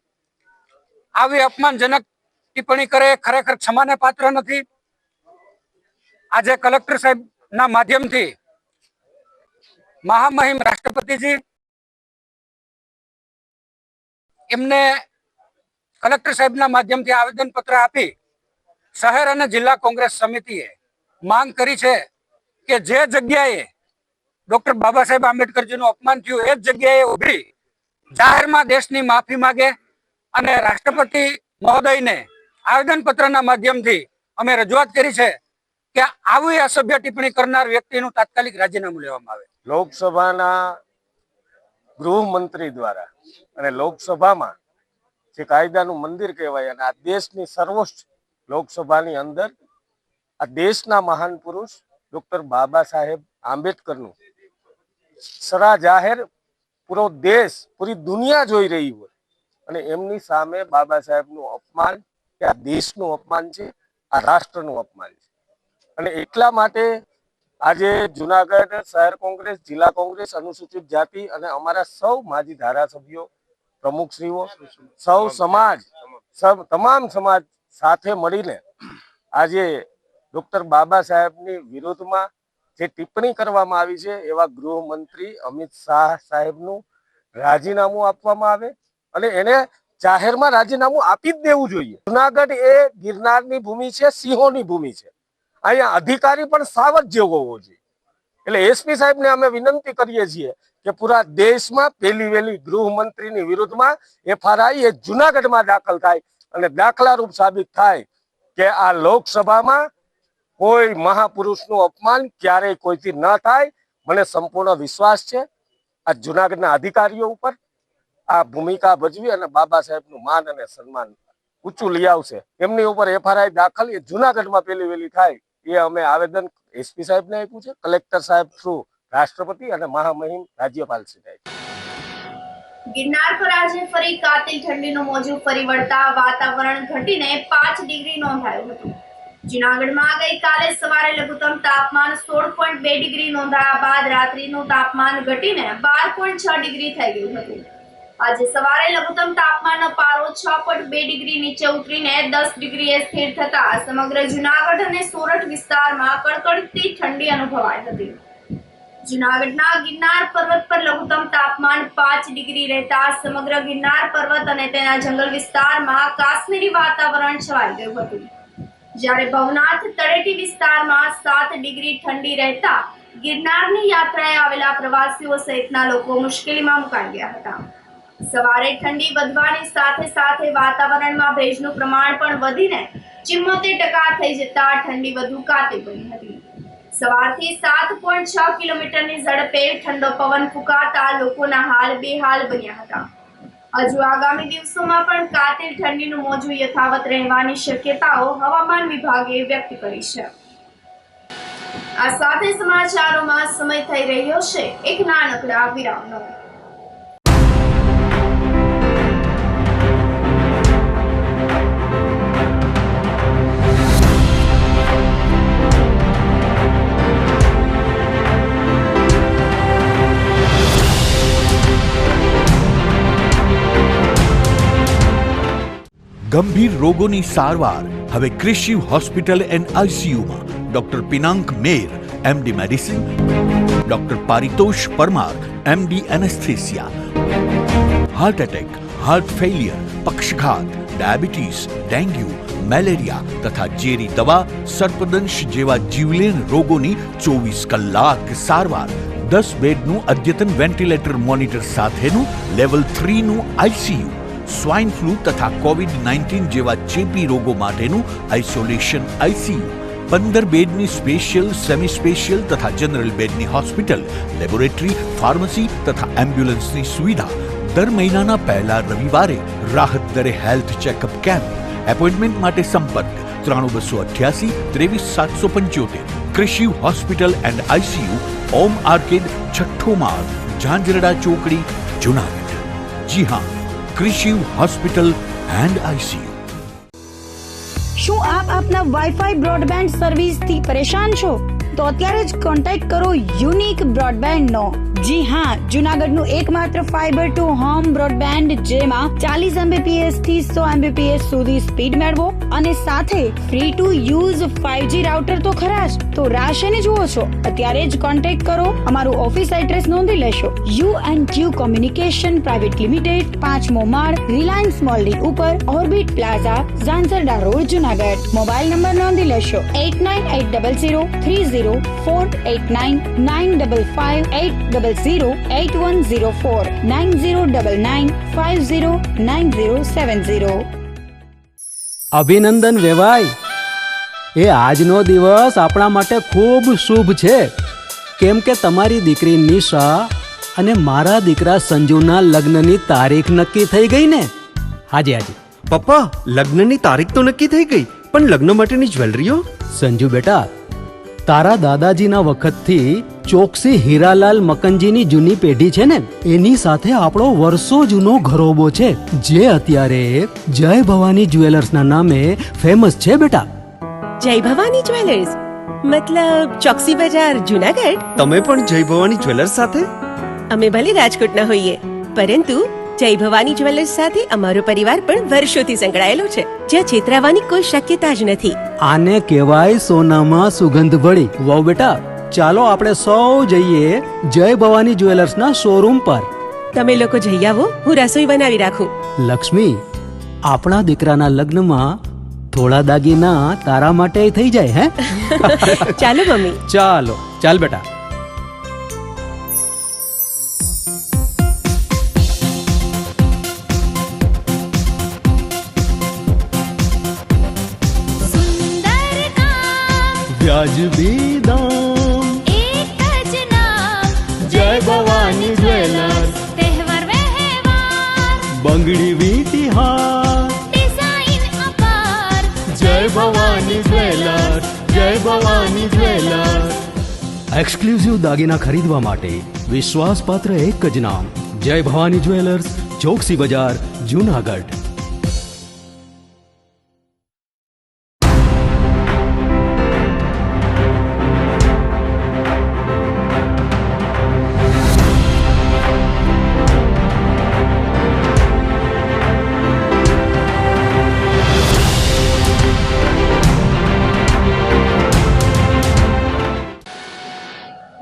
આવી અપમાનજનક ટિપ્પણી કરે ખરેખર ક્ષમાને પાત્ર નથી. આજે કલેક્ટર સાહેબના માધ્યમથી મહામહિમ રાષ્ટ્રપતિજી એમને કલેક્ટર સાહેબના માધ્યમથી આવેદનપત્ર આપી શહેર અને જિલ્લા કોંગ્રેસ સમિતિએ માંગ કરી છે કે જે જગ્યાએ ડોક્ટર બાબા સાહેબ આંબેડકરજીનું અપમાન થયું એ જ જગ્યાએ ઉભી જાહેરમાં દેશની માફી માંગે અને રાષ્ટ્રપતિ મહોદયને આવેદનપત્રના માધ્યમથી અમે રજૂઆત કરી છે કે આવી અસભ્ય ટિપ્પણી કરનાર વ્યક્તિનું તાત્કાલિક રાજીનામું લેવામાં આવે. લોકસભાના ગૃહમંત્રી દ્વારા અને લોકસભામાં જે કાયદાનું મંદિર કહેવાય અને આ દેશની સર્વોચ્ચ લોકસભાની અંદર આ દેશના મહાન પુરુષ ડોક્ટર બાબા સાહેબ આંબેડકરનું સરા જાહેર પૂરો દેશ પૂરી દુનિયા જોઈ રહી હોય અને એમની સામે બાબા સાહેબનું અપમાન કે આ દેશનું અપમાન છે, આ રાષ્ટ્રનું અપમાન છે. અને એટલા માટે આજે જુનાગઢ શહેર કોંગ્રેસ, જિલ્લા કોંગ્રેસ, અનુસૂચિત જાતિ અને અમારા સૌ માજી ધારાસભ્યો, પ્રમુખશ્રીઓ, સૌ સમાજ, તમામ સમાજ સાથે મળીને આજે ડોક્ટર બાબા સાહેબની વિરોધમાં જે ટિપ્પણી કરવામાં આવી છે એવા ગૃહમંત્રી અમિત શાહ સાહેબનું રાજીનામું આપવામાં આવે અને એને જાહેરમાં રાજીનામું આપી જ દેવું જોઈએ. જુનાગઢ એ ગિરનારની ભૂમિ છે, સિંહોની ભૂમિ છે. અહીંયા અધિકારી પણ સાવધ જેવો હોવો જોઈએ. એટલે એસપી સાહેબને અમે વિનંતી કરીએ છીએ કે પૂરા દેશમાં પહેલી વહેલી ગૃહમંત્રીની વિરુદ્ધમાં એફઆરઆઈ એ જુનાગઢમાં દાખલ થાય અને દાખલારૂપ સાબિત થાય કે આ લોકસભામાં કોઈ મહાપુરુષનું અપમાન ક્યારેય કોઈથી ન થાય. મને સંપૂર્ણ વિશ્વાસ છે આ જુનાગઢના અધિકારીઓ ઉપર આ ભૂમિકા ભજવી અને બાબા સાહેબનું માન અને સન્માન ઊંચું લઈ આવશે. એમની ઉપર એફઆરઆઈ દાખલ એ જુનાગઢમાં પહેલી વહેલી થાય એ અમે આવેદન એસપી સાહેબને આપ્યું છે, કલેક્ટર સાહેબ થ્રુ રાષ્ટ્રપતિ અને મહામહિમ રાજ્યપાલ શ્રી. ગિરનાર પર આજે ફરી કાતિલ ઠંડીનું મોજું ફરી વળતા વાતાવરણ ઘટીને 5 ડિગ્રી નોંધાયું હતું. જૂનાગઢમાં ગઈકાલે સવારે લઘુત્તમ તાપમાન 16.2 ડિગ્રી નોંધાયા બાદ રાત્રિનું તાપમાન ઘટીને 12.6 ડિગ્રી થઈ ગયું હતું. આજે સવારે લઘુત્તમ તાપમાનનો પારો 6.2 ડિગ્રી નીચે ઉતરીને 10 ડિગ્રીએ સ્થિર થતા સમગ્ર જૂનાગઢ અને સોરઠ વિસ્તારમાં કડકડતી ઠંડી અનુભવાઈ હતી. જૂનાગઢના ગિરનાર પર્વત પર લઘુત્તમ તાપમાન 5 ડિગ્રી રહેતા સમગ્ર ગિરનાર પર્વત અને તેના જંગલ વિસ્તારમાં કાશ્મીરી વાતાવરણ છવાઈ ગયું હતું. જ્યારે ભવનાથ તળેટી વિસ્તારમાં 7 ડિગ્રી ઠંડી રહેતા ગિરનારની યાત્રાએ આવેલા પ્રવાસીઓ સહિતના લોકો મુશ્કેલીમાં મુકાઈ ગયા હતા. સવારે ઠંડી વધવાની સાથે સાથે વાતાવરણમાં ભેજનું પ્રમાણ પણ વધીને 74% થઈ જતા ઠંડી વધુ કાતિલ બની હતી. સવારથી 7.6 કિલોમીટરની ઝડપે ઠંડો પવન ફૂંકાતા લોકોના હાલ બેહાલ બન્યા હતા. હજુ આગામી દિવસોમાં પણ કાતિલ ઠંડીનું મોજું યથાવત રહેવાની શક્યતાઓ હવામાન વિભાગે વ્યક્ત કરી છે. આ સાથે સમાચારોમાં સમય થઈ રહ્યો છે એક નાનકડા વિરામનો. ગંભીર રોગોની સારવાર હવે કૃષિ હોસ્પિટલ એન્ડ આઈસીયુમાં doctor Pinank Mer MD medicine, doctor Paritosh Parmar MD anaesthesia, heart attack, heart failure, પક્ષઘાત, ડાયાબિટીસ, ડેન્ગ્યુ, મેલેરિયા તથા ઝેરી દવા, સર્પદંશ જેવા જીવલેણ રોગોની 24 કલાક સારવાર, 10 બેડનું અદ્યતન વેન્ટિલેટર મોનિટર સાથેનું લેવલ 3નું આઈસીયુ, સ્વાઇન ફ્લૂ તથા કોવિડ-19 જેવા ચેપી રોગો માટેનું આઇસોલેશન આઈસીયુ, 15 બેડની સ્પેશિયલ, સેમી સ્પેશિયલ તથા જનરલ બેડની હોસ્પિટલ, લેબોરેટરી, ફાર્મસી તથા એમ્બ્યુલન્સની સુવિધા, દર મહિનાના પહેલા રવિવારે રાહત દરે હેલ્થ ચેકઅપ કેમ્પ. એપોઇન્ટમેન્ટ માટે સંપર્ક 9288 23775. કૃષિ hospital and ICU, Om arcade, છઠ્ઠો માળ, ઝાંઝરડા ચોકડી, જુનાગઢ. જી હા, કૃષિ હોસ્પિટલ એન્ડ આઈસીયુ. શું આપ આપના વાઈફાઈ બ્રોડબેન્ડ સર્વિસથી પરેશાન છો? તો અત્યારે જ કોન્ટેક્ટ કરો યુનિક બ્રોડબેન્ડ નો. જી હા, જુનાગઢનું એકમાત્ર ફાઈબર ટુ હોમ બ્રોડબેન્ડ જેમાં 40 Mbps થી 100 Mbps સુધી સ્પીડ મેળવો અને સાથે free to use 5G router તો ખરા જ. તો રાહ શેને જુઓ છો? અત્યારે જ કોન્ટેક્ટ કરો. અમારું ઓફિસ એડ્રેસ નોંધી લેશો. U&Q કોમ્યુનિકેશન પ્રાઇવેટ લિમિટેડ, 5મો માળ, રિલાયન્સ મોલની ઉપર, orbit plaza, Zanzarda road, Junagadh. Mobile number નોંધી લેશો 8980030489 955 8008104 9099509070. અભિનંદન વેવાય. એ આજનો દિવસ આપણા માટે ખૂબ શુભ છે, કેમ કે તમારી દીકરી નિશા અને મારા દીકરા સંજુના લગ્નની તારીખ નક્કી થઈ ગઈ ને. હાજી હાજી પપ્પા, લગ્નની તારીખ તો નક્કી થઈ ગઈ, પણ લગ્ન માટેની જ્વેલરીઓ? સંજુ બેટા, તારા દાદાજીના વખતથી ચોકસી હીરાલાલ મકનજીની જૂની પેઢી છે ને, એની સાથે આપણો વર્ષો જૂનો ઘરોબો છે, જે અત્યારે જય ભવાની જ્વેલર્સના નામે ફેમસ છે બેટા. જય ભવાની જ્વેલર્સ મતલબ ચોકસી બજાર, જુનાગઢ? તમે પણ જય ભવાની જ્વેલર્સ સાથે? અમે ભલે રાજકોટના હોઈએ, પરંતુ જય ભવાની જ્વેલર્સ સાથે અમારો પરિવાર પણ વર્ષોથી સંકળાયેલો છે, જ્યાં છેતરાવાની કોઈ શક્યતા જ નથી. આને કહેવાય સોનામાં સુગંધ ભળી. વહુ બેટા, ચાલો આપણે સૌ જઈએ જય ભવાની જ્વેલર્સના શોરૂમ પર. તમે લોકો જઈ આવો, હું રસોઈ બનાવી રાખું. લક્ષ્મી, આપણા દીકરાના લગ્નમાં થોડા દાગીના તારા માટે થઈ જાય. હે ચાલો મમ્મી. ચાલો ચાલ બેટા. વ્યાજબી દામ, એક જ નામ, જય ભવાની જ્વેલર્સ. તહેવાર વ્યવહાર, બંગડી વીટી હાર, ડિઝાઇન અપાર, જય ભવાની જ્વેલર્સ, જય ભવાની જ્વેલર્સ. એક્સક્લુઝિવ દાગીના ખરીદવા માટે વિશ્વાસપાત્ર એક જ નામ, જય ભવાની જ્વેલર્સ, ચોકસી બજાર, જુનાગઢ.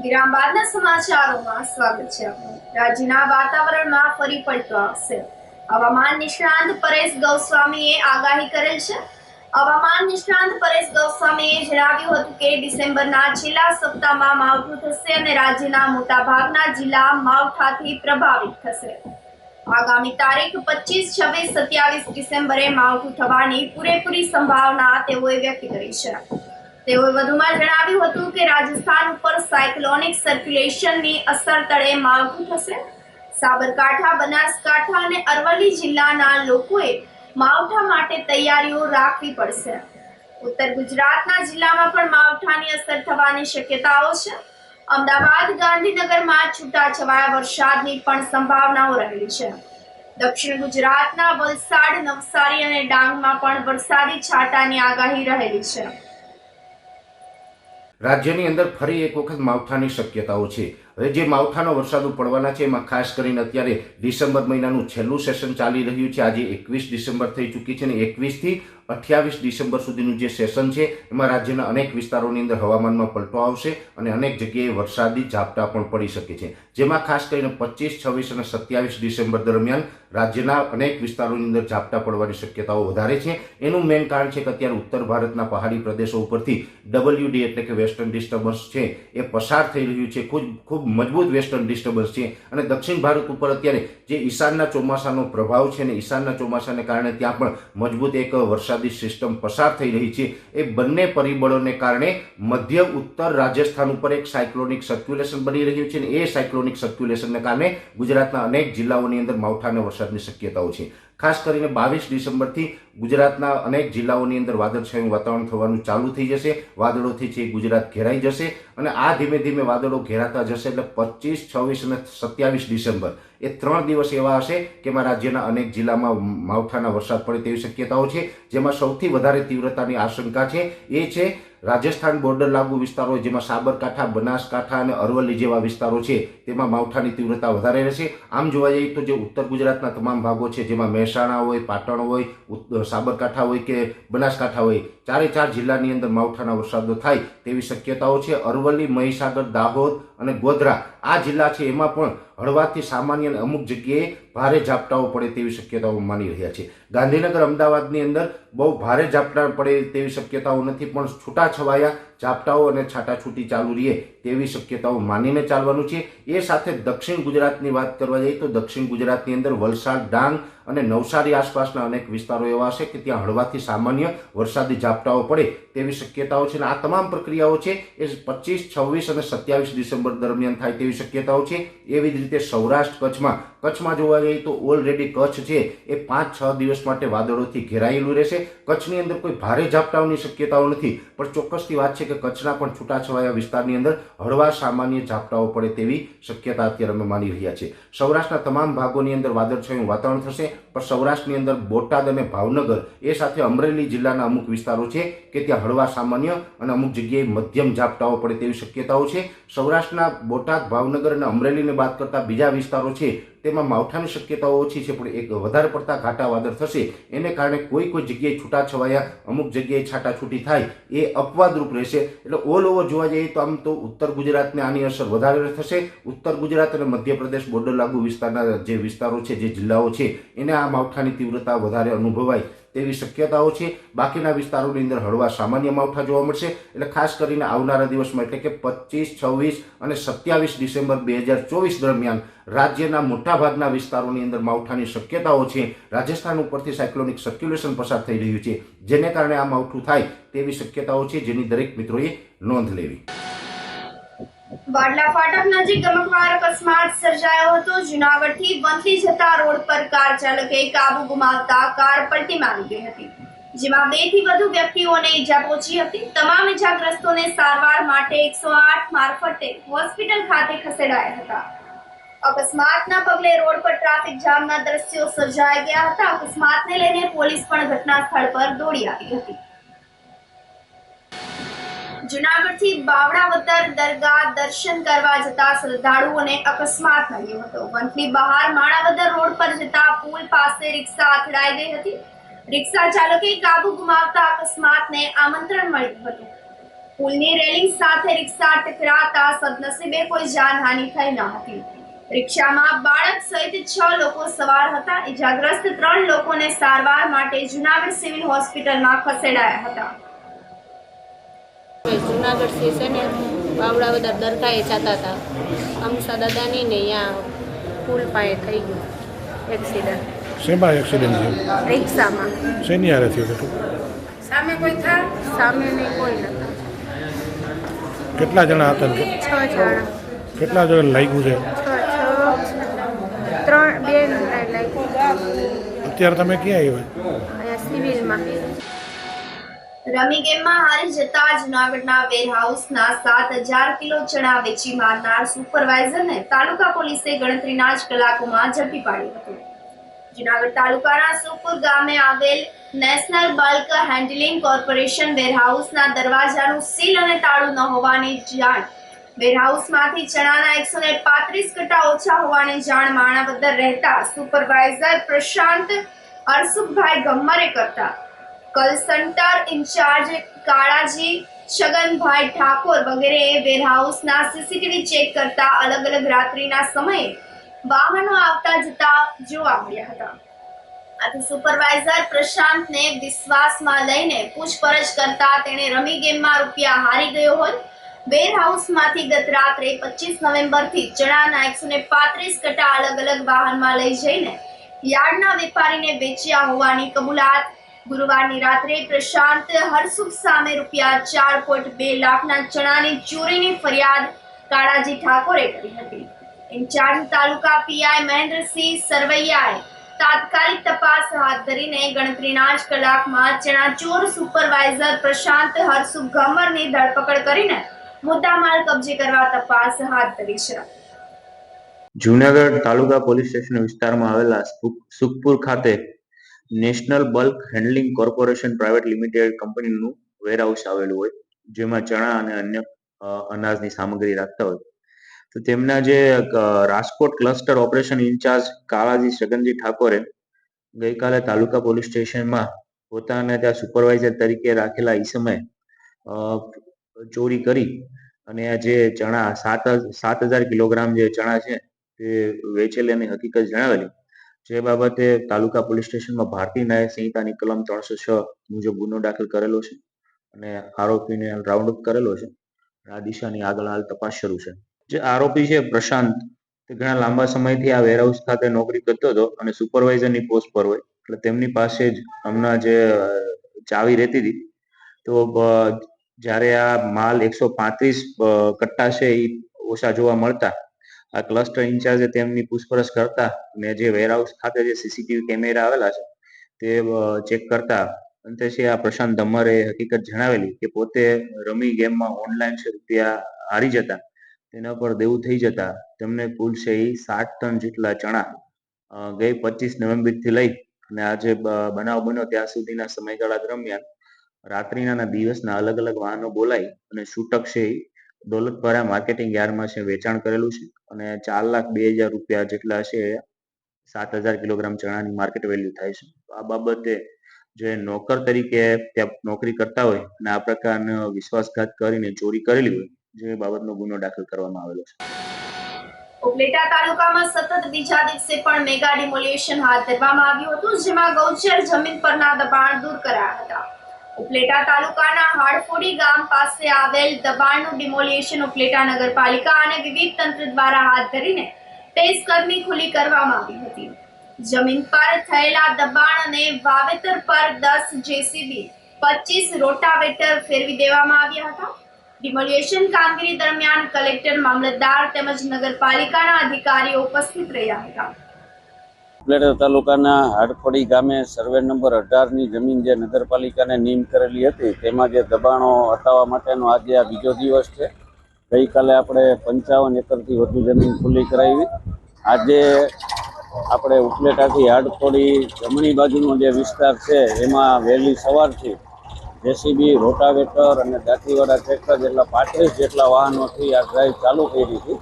વિરામ બાદના સમાચારોમાં સ્વાગત છે આપનું. રાજ્યના વાતાવરણમાં ફરી પલટો આવશે. હવામાન નિષ્ણાંત પરેશ ગોસ્વામીએ આગાહી કરેલ છે. હવામાન નિષ્ણાંત પરેશ ગોસ્વામીએ જણાવ્યું હતું કે ડિસેમ્બરના છેલ્લા સપ્તાહમાં માવઠું થશે અને રાજ્યના મોટાભાગના જિલ્લા માવઠાથી પ્રભાવિત થશે. આગામી તારીખ 25, 26, 27 ડિસેમ્બરે માવઠું થવાની પૂરેપૂરી સંભાવના તેઓએ વ્યક્ત કરી છે. તેઓએ વધુમાં જણાવ્યું હતું કે રાજસ્થાન ઉપર સાયક્લોનિક સર્ક્યુલેશનની અસર તળે માવઠું થશે. સાબરકાંઠા, બનાસકાંઠા અને અરવલ્લી જિલ્લાના લોકોએ માવઠા માટે તૈયારીઓ રાખવી પડશે. ઉત્તર ગુજરાતના જિલ્લામાં પણ માવઠાની અસર થવાની શક્યતાઓ છે. અમદાવાદ, ગાંધીનગરમાં છૂટાછવાયા વરસાદની પણ સંભાવનાઓ રહેલી છે. દક્ષિણ ગુજરાતના વલસાડ, નવસારી અને ડાંગમાં પણ વરસાદી છાંટાની આગાહી રહેલી છે. રાજ્યની અંદર ફરી એક વખત માવઠાની શક્યતાઓ છે. હવે જે માવઠાનો વરસાદો પડવાના છે એમાં ખાસ કરીને અત્યારે ડિસેમ્બર મહિનાનું છેલ્લું સેશન ચાલી રહ્યું છે. આજે 21 ડિસેમ્બર થઈ ચૂકી છે અને 21 થી 28 ડિસેમ્બર સુધીનું જે સેશન છે એમાં રાજ્યના અનેક વિસ્તારોની અંદર હવામાનમાં પલટો આવશે અને અનેક જગ્યાએ વરસાદી ઝાપટા પણ પડી શકે છે. જેમાં ખાસ કરીને 25, 26 અને 27 ડિસેમ્બર દરમિયાન રાજ્યના અનેક વિસ્તારોની અંદર ઝાપટા પડવાની શક્યતાઓ વધારે છે. એનું મેઇન કારણ છે કે અત્યારે ઉત્તર ભારતના પહાડી પ્રદેશો ઉપરથી WD એટલે કે વેસ્ટર્ન ડિસ્ટર્બન્સ છે એ પસાર થઈ રહ્યું છે. ખૂબ મજબૂત વેસ્ટર્ન ડિસ્ટર્બન્સ છે અને દક્ષિણ ભારત ઉપર અત્યારે જે ઈશાનના ચોમાસાનો પ્રભાવ છે અને ઈશાનના ચોમાસાને કારણે ત્યાં પણ મજબૂત એક વરસાદી સિસ્ટમ પસાર થઈ રહી છે. એ બંને પરિબળોને કારણે મધ્ય ઉત્તર રાજસ્થાન ઉપર એક સાયક્લોનિક સર્ક્યુલેશન બની રહ્યું છે અને એ સાયક્લોનિક સર્ક્યુલેશનને કારણે ગુજરાતના અનેક જિલ્લાઓની અંદર માવઠાના વરસાદની શક્યતાઓ છે. ખાસ કરીને 22 ડિસેમ્બરથી ગુજરાતના અનેક જિલ્લાઓની અંદર વાદળછાયું વાતાવરણ થવાનું ચાલુ થઈ જશે. વાદળોથી છે ગુજરાત ઘેરાઈ જશે અને આ ધીમે ધીમે વાદળો ઘેરાતા જશે એટલે 25, 26 અને 27 ડિસેમ્બર એ 3 દિવસ એવા હશે કે એમાં રાજ્યના અનેક જિલ્લામાં માવઠાના વરસાદ પડે તેવી શક્યતાઓ છે. જેમાં સૌથી વધારે તીવ્રતાની આશંકા છે એ છે રાજસ્થાન બોર્ડર લાગુ વિસ્તારો, જેમાં સાબરકાંઠા, બનાસકાંઠા અને અરવલ્લી જેવા વિસ્તારો છે તેમાં માવઠાની તીવ્રતા વધારે રહેશે. આમ જોવા જઈએ તો જે ઉત્તર ગુજરાતના તમામ ભાગો છે જેમાં મહેસાણા હોય, પાટણ હોય, સાબરકાંઠા હોય કે બનાસકાંઠા હોય, 4 જિલ્લાની અંદર માવઠાના વરસાદો થાય તેવી શક્યતાઓ છે. અરવલ્લી, મહીસાગર, દાહોદ અને ગોધરા આ જિલ્લા છે એમાં પણ હળવાથી સામાન્ય અને અમુક જગ્યાએ ભારે ઝાપટાઓ પડે તેવી શક્યતાઓ માની રહ્યા છે. ગાંધીનગર, અમદાવાદની અંદર બહુ ભારે ઝાપટા પડે તેવી શક્યતાઓ નથી, પણ છૂટાછવાયા ઝાપટાઓ અને છાટાછૂટી ચાલુ રહે તેવી શક્યતાઓ માનીને ચાલવાનું છે. એ સાથે દક્ષિણ ગુજરાતની વાત કરવા જઈએ તો દક્ષિણ ગુજરાતની અંદર વલસાડ, ડાંગ અને નવસારી આસપાસના અનેક વિસ્તારો એવા હશે કે ત્યાં હળવાથી સામાન્ય વરસાદી ઝાપટાઓ પડે તેવી શક્યતાઓ છે. અને આ તમામ પ્રક્રિયાઓ છે એ 25, 26 અને 27 ડિસેમ્બર દરમિયાન થાય તેવી શક્યતાઓ છે. એવી જ રીતે સૌરાષ્ટ્ર, કચ્છમાં જોવા જઈએ તો ઓલરેડી કચ્છ છે એ 5-6 દિવસ માટે વાદળોથી ઘેરાયેલું રહેશે. કચ્છની અંદર કોઈ ભારે ઝાપટાઓની શક્યતાઓ નથી, પણ ચોક્કસથી વાત છે કે કચ્છના પણ છૂટાછવાયા વિસ્તારની અંદર હળવા સામાન્ય ઝાપટાઓ પડે તેવી શક્યતા અત્યારે અમે માની રહ્યા છીએ. સૌરાષ્ટ્રના તમામ ભાગોની અંદર વાદળછાયું વાતાવરણ થશે, પણ સૌરાષ્ટ્રની અંદર બોટાદ અને ભાવનગર એ સાથે અમરેલી જિલ્લાના અમુક વિસ્તારો છે કે ત્યાં હળવા સામાન્ય અને અમુક જગ્યાએ મધ્યમ ઝાપટાઓ પડે તેવી શક્યતાઓ છે. સૌરાષ્ટ્રના બોટાદ, ભાવનગર અને અમરેલીને બાદ કરતા બીજા વિસ્તારો છે તેમાં માવઠાની શક્યતાઓ ઓછી છે, પણ એક વધારે પડતા ઘાટા વાદળ થશે એને કારણે કોઈ જગ્યાએ છૂટાછવાયા અમુક જગ્યાએ છાટાછૂટી થાય એ અપવાદરૂપ રહેશે. એટલે ઓલ ઓવર જોવા જઈએ તો આમ તો ઉત્તર ગુજરાતને આની અસર વધારે થશે. ઉત્તર ગુજરાત અને મધ્યપ્રદેશ બોર્ડર લાગુ વિસ્તારના જે વિસ્તારો છે, જે જિલ્લાઓ છે એને આ માવઠાની તીવ્રતા વધારે અનુભવાય તેવી શક્યતાઓ છે. બાકીના વિસ્તારોની અંદર હળવા સામાન્ય માવઠા જોવા મળશે. એટલે ખાસ કરીને આવનારા દિવસમાં એટલે કે 25, 26 અને 27 ડિસેમ્બર 2024 દરમિયાન રાજ્યના મોટાભાગના વિસ્તારોની અંદર માવઠાની શક્યતાઓ છે. રાજસ્થાન ઉપરથી સાયક્લોનિક સર્ક્યુલેશન પસાર થઈ રહ્યું છે, જેને કારણે આ માવઠું થાય તેવી શક્યતાઓ છે, જેની દરેક મિત્રોએ નોંધ લેવી. વાડલા ફાટક નજીક ગમખ્વાર અકસ્માત સર્જાયો હતો. જૂનાગઢથી વંથલી જતા રોડ પર કાર ચાલકે કાબુ ગુમાવતા કાર પલટી મારી ગઈ હતી, જેમાં 2 થી વધુ વ્યક્તિઓને ઈજા પહોંચી હતી. તમામ ઈજાગ્રસ્તોને સારવાર માટે 108 મારફતે હોસ્પિટલ ખાતે ખસેડાયા હતા. અકસ્માતના પગલે રોડ પર ટ્રાફિક જામના દ્રશ્યો સર્જાઈ ગયા હતા. અકસ્માતને લઈને પોલીસ પણ ઘટના સ્થળ પર દોડી આવી હતી. જૂનાગઢથી બાવળાવદર દરગાહ દર્શન કરવા જતા શ્રદ્ધાળુઓને અકસ્માત નડ્યો હતો. વંથલી બહાર માણાવદર રોડ પર જતા પુલ પાસે રિક્ષા અથડાઈ ગઈ હતી. રિક્ષા ચાલકે કાબુ ગુમાવતા અકસ્માતને આમંત્રણ મળ્યું હતું. પુલની રેલિંગ સાથે રિક્ષા ટકરાતા સદનસીબે કોઈ જાનહાનિ થઈ ન હતી. રિક્ષામાં બાળક સહિત 6 લોકો સવાર હતા. ઈજાગ્રસ્ત 3 લોકોને સારવાર માટે જૂનાગઢ સિવિલ હોસ્પિટલમાં ખસેડાયા હતા. જૂનાગઢથી છે ને બાવળાવદર દરગાહે જતા હતા. અમસા દાદાની ને અહીંયા પુલ પાસે થઈ ગયું. એક્સિડન્ટ શેમાં એક્સિડન્ટ થયો? રિક્ષામાં. શેની હારે થયો હતો? સામે કોઈ થા સામે નહીં કોઈ નતા. કેટલા જણા હતા ને 6 જણા. કેટલા જણા લાગ્યું છે? 3 બેન લાગ્યું. અત્યારે તમે ક્યાં આવ્યા? અહીંયા સિવિલમાં. રમી ગેમમાં હારી જતા જૂનાગઢના વેરહાઉસના 7000 કિલો ચણા વેચી મારનાર સુપરવાઇઝરને તાલુકા પોલીસે ગણતરીના જ કલાકોમાં ઝડપી પાડ્યો હતો. જૂનાગઢ તાલુકાના સુપુર ગામે આવેલ નેશનલ બલ્ક હેન્ડલિંગ કોર્પોરેશન વેરહાઉસના દરવાજાનું સીલ અને તાળું ન હોવાની જાણ વેરહાઉસમાંથી ચણાના 135 કટ્ટા ઓછા હોવાની જાણ માણાવદર રહેતા સુપરવાઇઝર પ્રશાંત હરસુખભાઈ ગમ્મરે કરતા કલ સેન્ટર ઇન્ચાર્જ કાળાજી છગનભાઈ ઠાકોર વગેરેએ વેરહાઉસના સીસીટીવી ચેક કરતા અલગ અલગ રાત્રિના સમયે વાહનો આવતા જતા જોવા મળ્યા હતા. આથી સુપરવાઇઝર પ્રશાંતને વિશ્વાસમાં લઈને પૂછપરછ કરતા તેણે રમી ગેમમાં રૂપિયા હારી ગયો હોય વેરહાઉસમાંથી ગત રાત્રે 25 નવેમ્બરથી ચણાના 135 કટ્ટા અલગ અલગ વાહનમાં લઈ જઈને યાર્ડના વેપારીને વેચ્યા હોવાની કબૂલાત ગુરુવારની રાત્રે પ્રશાંત હરસુખ સામે રૂપિયા 4.2 લાખના ચણાની ચોરીની ફરિયાદ કાળાજી ઠાકોરે કરી હતી. ઇન્ચાર્જ તાલુકા પીઆઈ મહેન્દ્રસિંહ સરવૈયાએ તાત્કાલિક તપાસ હાથ ધરીને ગણતરીના જ કલાકમાં ચણાચોર સુપરવાઇઝર પ્રશાંત હરસુખ ગમ્મરની ધરપકડ કરીને મુદ્દામાલ કબજે કરવા તપાસ હાથ ધરી છે. જૂનાગઢ તાલુકા પોલીસ સ્ટેશન વિસ્તારમાં આવેલા સુખપુર ખાતે national bulk handling corporation private limited કંપનીનું વેરહાઉસ આવેલું હોય, જેમાં ચણા અને અન્ય અનાજની સામગ્રી રાખતા હોય. તો તેમના જે Rajkot cluster operation in charge Kalaji Chhaganji ઠાકોરે ગઈકાલે તાલુકા પોલીસ સ્ટેશનમાં પોતાને ત્યાં સુપરવાઇઝર તરીકે રાખેલા ઈસમે ચોરી કરી અને આ જે ચણા 7,000 કિલોગ્રામ જે ચણા છે તે વેચેલાની હકીકત જણાવેલી. જે બાબતે તાલુકા પોલીસ સ્ટેશનમાં ભારતીય ન્યાય સંહિતાની કલમ 306 મુજબ ગુનો દાખલ કરેલો છે અને આરોપીને રાઉન્ડ અપ કરેલો છે. આ દિશાની આગળ હાલ તપાસ શરૂ છે. જે આરોપી છે પ્રશાંત, તે ઘણા લાંબા સમયથી આ વેરહાઉસ ખાતે નોકરી કરતો હતો અને સુપરવાઇઝરની પોસ્ટ પર હોય, એટલે તેમની પાસે જ હમણાં જે ચાવી રહેતી હતી. તો જ્યારે આ માલ 135 કટ્ટા છે એ ઓછા જોવા મળતા આ ક્લસ્ટર ઇન્ચાર્જે તેમની પૂછપરછ કરતા અને જે વેરહાઉસ ખાતે જે સીસીટીવી કેમેરા આવેલા છે તે ચેક કરતા અંતે છે આ પ્રશાંત ગમ્મરે હકીકત જણાવેલી કે પોતે રમી ગેમમાં ઓનલાઈન છે રૂપિયા હારી જતા તેના પર દેવું થઈ જતા તેમને કુલ છે એ 60 ટન જેટલા ચણા ગઈ 25 નવેમ્બરથી લઈ અને આજે બનાવ બન્યો ત્યાં સુધીના સમયગાળા દરમિયાન રાત્રિના અને દિવસના અલગ અલગ વાહનો બોલાવી અને છૂટક છે દોલતપરા માર્કેટિંગ યાર્ડમાં છે વેચાણ કરેલું છે અને 4,02,000 રૂપિયા જેટલા છે 7,000 કિલોગ્રામ ચણાની માર્કેટ વેલ્યુ થાય છે. આ બાબતે જે નોકર તરીકે ત્યાં નોકરી કરતા હોય અને આ પ્રકારનો વિશ્વાસઘાત કરીને ચોરી કરેલી હોય જે બાબતનો ગુનો દાખલ કરવામાં આવેલો છે. ઉપલેટા તાલુકામાં સતત બીજા દિવસે પણ મેગા ડિમોલિશન હાથ ધરવામાં આવ્યું હતું, જેમાં ગૌચર જમીન પરના દબાણ દૂર કરાયા હતા. ઉપલેટા તાલુકાના હાડફોડી ગામ પાસે આવેલ દબાણનું ડિમોલિશન ઉપલેટા નગરપાલિકા અને વિવિધ તંત્ર દ્વારા હાથ ધરીને પેશકર્મી ખુલ્લી કરવામાં આવી હતી. જમીન પર થયેલા દબાણ અને વાવેતર પર 10 જેસીબી 25 રોટાવેટર ફેરવી દેવામાં આવ્યા હતા. ડિમોલિશન કામગીરી દરમિયાન કલેક્ટર, મામલતદાર તેમજ નગરપાલિકાના અધિકારીઓ ઉપસ્થિત રહ્યા હતા. ઉપલેટા તાલુકાના હાડફોડી ગામે સર્વે નંબર 18ની જમીન જે નગરપાલિકાને નીમ કરેલી હતી તેમાં જે દબાણો હટાવવા માટેનો આજે આ બીજો દિવસ છે. ગઈકાલે આપણે 55 એકરથી વધુ જમીન ખુલ્લી કરાવી. આજે આપણે ઉપલેટાથી હાડફોડી જમણી બાજુનો જે વિસ્તાર છે એમાં વહેલી સવારથી જેસીબી, રોટાવેટર અને દાંતીવાળા ટ્રેક્ટર જેટલા 35 જેટલા વાહનોથી આ ડ્રાઈવ ચાલુ કરી હતી.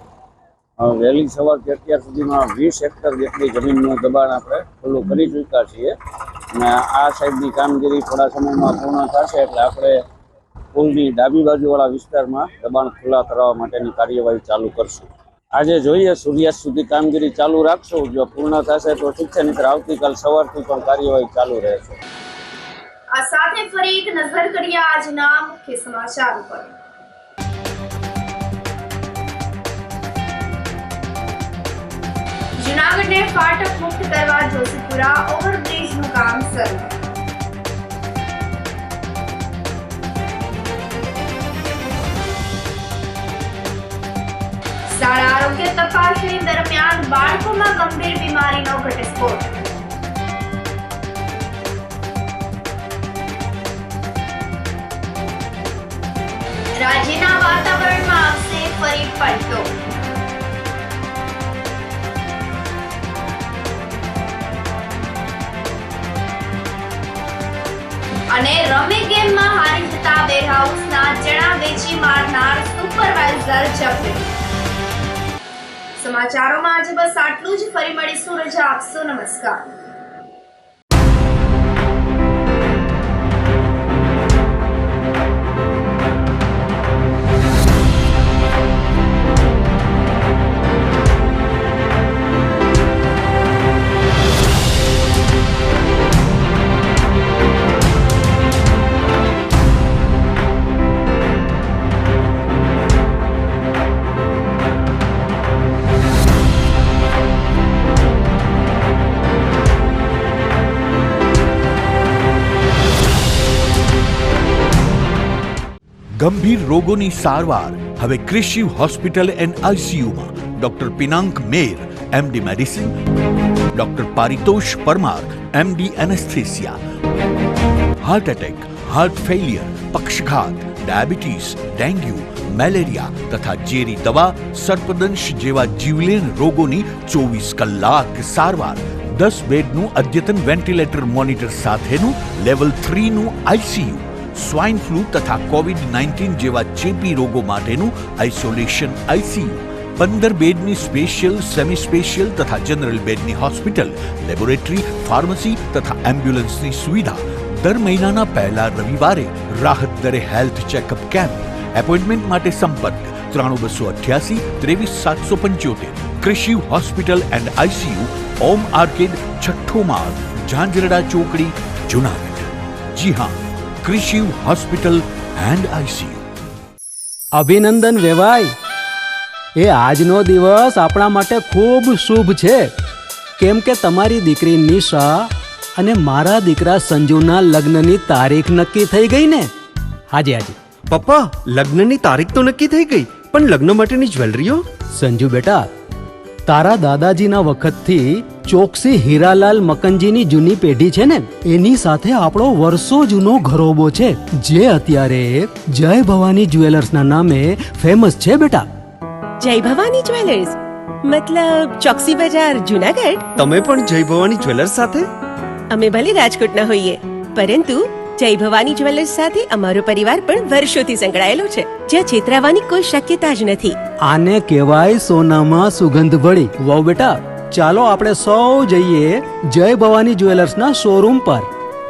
વહેલી સવારથી અત્યાર સુધીમાં 20 હેક્ટર જેટલી જમીનનું દબાણ આપણે ખુલ્લું કરી ચૂક્યા છીએ અને આ સાઈડની કામગીરી થોડા સમયમાં પૂર્ણ થશે એટલે આપણે પુલની ડાબી બાજુવાળા વિસ્તારમાં દબાણ ખુલ્લા કરવા માટેની કાર્યવાહી ચાલુ કરશું. આજે જોઈએ સૂર્યાસ્ત સુધી કામગીરી ચાલુ રાખશું. જો પૂર્ણ થશે તો ઠીક છે, નહીં આવતીકાલ સવારથી પણ કાર્યવાહી ચાલુ રહેશે. આ સાથે ફરી એક નજર કરીએ આજના મુખ્ય સમાચાર પર. જૂનાગઢને ફાટક મુક્ત કરવા જોશીપુરા ઓવરબ્રિજનું કામ શરૂ. શાળા આરોગ્ય તપાસણી દરમિયાન બાળકોમાં ગંભીર બીમારીનો ઘટસ્ફોટ. રાજ્યના વાતાવરણમાં આવશે ફરી પલટો. અને રમી ગેમમાં હારી જતા વેરહાઉસના ચણા વેચી મારનાર સુપરવાઇઝર ઝડપાયો. સમાચારોમાં આજે બસ આટલું જ. ફરી મળીશું. રજા આપશો. નમસ્કાર. ગંભીર રોગોની સારવાર હવે કૃષિ હોસ્પિટલ એન્ડ આઈસીયુમાં doctor Pinank Mer MD medicine, doctor Paritosh Parmar MD anaesthesia, heart attack, heart failure, પક્ષઘાત, ડાયાબિટીસ, ડેન્ગ્યુ, મેલેરિયા તથા ઝેરી દવા, સર્પદંશ જેવા જીવલેણ રોગોની 24 કલાક સારવાર, 10 બેડનું અદ્યતન વેન્ટિલેટર મોનિટર સાથેનું લેવલ 3નું આઈસીયુ, સ્વાઇન ફ્લૂ તથા કોવિડ-19 જેવા ચેપી રોગો માટેનું આઇસોલેશન આઈસીયુ, 15 બેડની સ્પેશિયલ, સેમી સ્પેશિયલ તથા જનરલ બેડની હોસ્પિટલ, લેબોરેટરી, ફાર્મસી તથા એમ્બ્યુલન્સની સુવિધા. દર મહિનાના પહેલા રવિવારે રાહત દરે હેલ્થ ચેકઅપ કેમ્પ. એપોઇન્ટમેન્ટ માટે સંપર્ક 9288 23775. કૃષિ hospital and ICU, Om arcade, છઠ્ઠો માળ, ઝાંઝરડા ચોકડી, જૂનાગઢ. જી હા, કૃષિ હોસ્પિટલ એન્ડ આઈસીયુ. અભિનંદન વેવાઈ, એ આજનો દિવસ આપણા માટે ખૂબ શુભ છે, કેમ કે તમારી દીકરી નિશા અને મારા દીકરા સંજુના લગ્નની તારીખ નક્કી થઈ ગઈ ને. હાજી હાજી પપ્પા, લગ્નની તારીખ તો નક્કી થઈ ગઈ, પણ લગ્ન માટેની જ્વેલરીઓ? સંજુ બેટા, તારા દાદાજીના વખતથી ચોકસી હીરાલાલ મકનજીની જૂની પેઢી છે ને, એની સાથે આપણો વર્ષો જૂનો ઘરોબો છે, જે અત્યારે જય ભવાની જ્વેલર્સના નામે ફેમસ છે બેટા. જય ભવાની જ્વેલર્સ મતલબ ચોકસી બજાર, જૂનાગઢ? તમે પણ જય ભવાની જ્વેલર્સ સાથે? અમે ભલે રાજકોટના હોઈએ, પરંતુ જય ભવાની જ્વેલર્સ સાથે અમારો પરિવાર પણ વર્ષોથી સંકળાયેલો છે, જ્યાં છેતરાવાની કોઈ શક્યતા જ નથી. આને કહેવાય સોનામાં સુગંધ ભળી. વાવ બેટા, ચાલો આપણે સૌ જઈએ જય ભવાની જ્વેલર્સના શોરૂમ પર.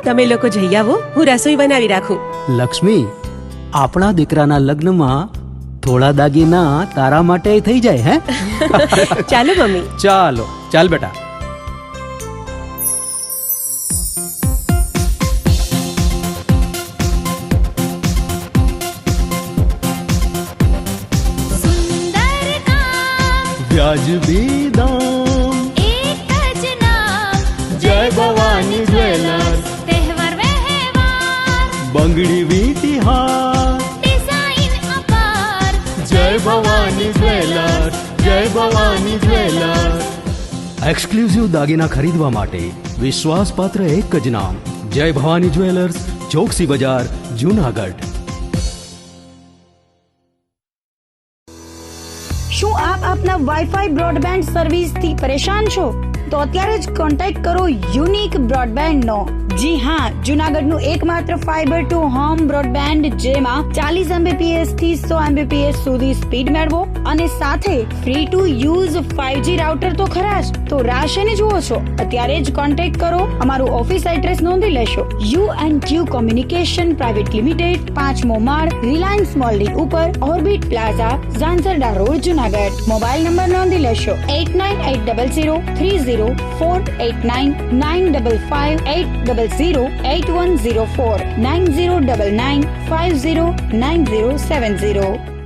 તમે લોકો જઈ આવો, હું રસોઈ બનાવી રાખું. લક્ષ્મી, આપણા દીકરાના લગ્નમાં થોડા દાગીના તારા માટે થઈ જાય હે? ચાલો મમ્મી. ચાલો ચાલ બેટા. વ્યાજબી દામ, એક જ નામ, જય ભવાની જ્વેલર્સ. તહેવાર વ્યવહાર, બંગડી વીટી હાર, ડિઝાઇન અપાર, જય ભવાની જ્વેલર્સ, જય ભવાની જ્વેલર્સ. એક્સક્લુઝિવ દાગીના ખરીદવા માટે વિશ્વાસપાત્ર એક જ નામ, જય ભવાની જ્વેલર્સ, ચોકસી બજાર, જૂનાગઢ. શું આપ આપના વાઈફાઈ બ્રોડબેન્ડ સર્વિસથી પરેશાન છો? તો અત્યારે જ કોન્ટેક્ટ કરો યુનિક બ્રોડબેન્ડ નો. જી હા, જૂનાગઢનું એકમાત્ર ફાઈબર ટુ હોમ બ્રોડબેન્ડ, જેમાં 40 Mbps થી 100 Mbps સુધી સ્પીડ મેળવો અને સાથે free to use 5G router તો ખરા જ. તો રાહ શેની જુઓ છો? અત્યારે જ કોન્ટેક્ટ કરો. અમારું ઓફિસ એડ્રેસ નોંધી લેશો. U&Q કોમ્યુનિકેશન પ્રાઇવેટ લિમિટેડ, 5મો માળ, રિલાયન્સ મોલની ઉપર, orbit plaza, Zanzarda road, Junagadh. Mobile number નોંધી લેશો 8980030489 95580808104 9099509070.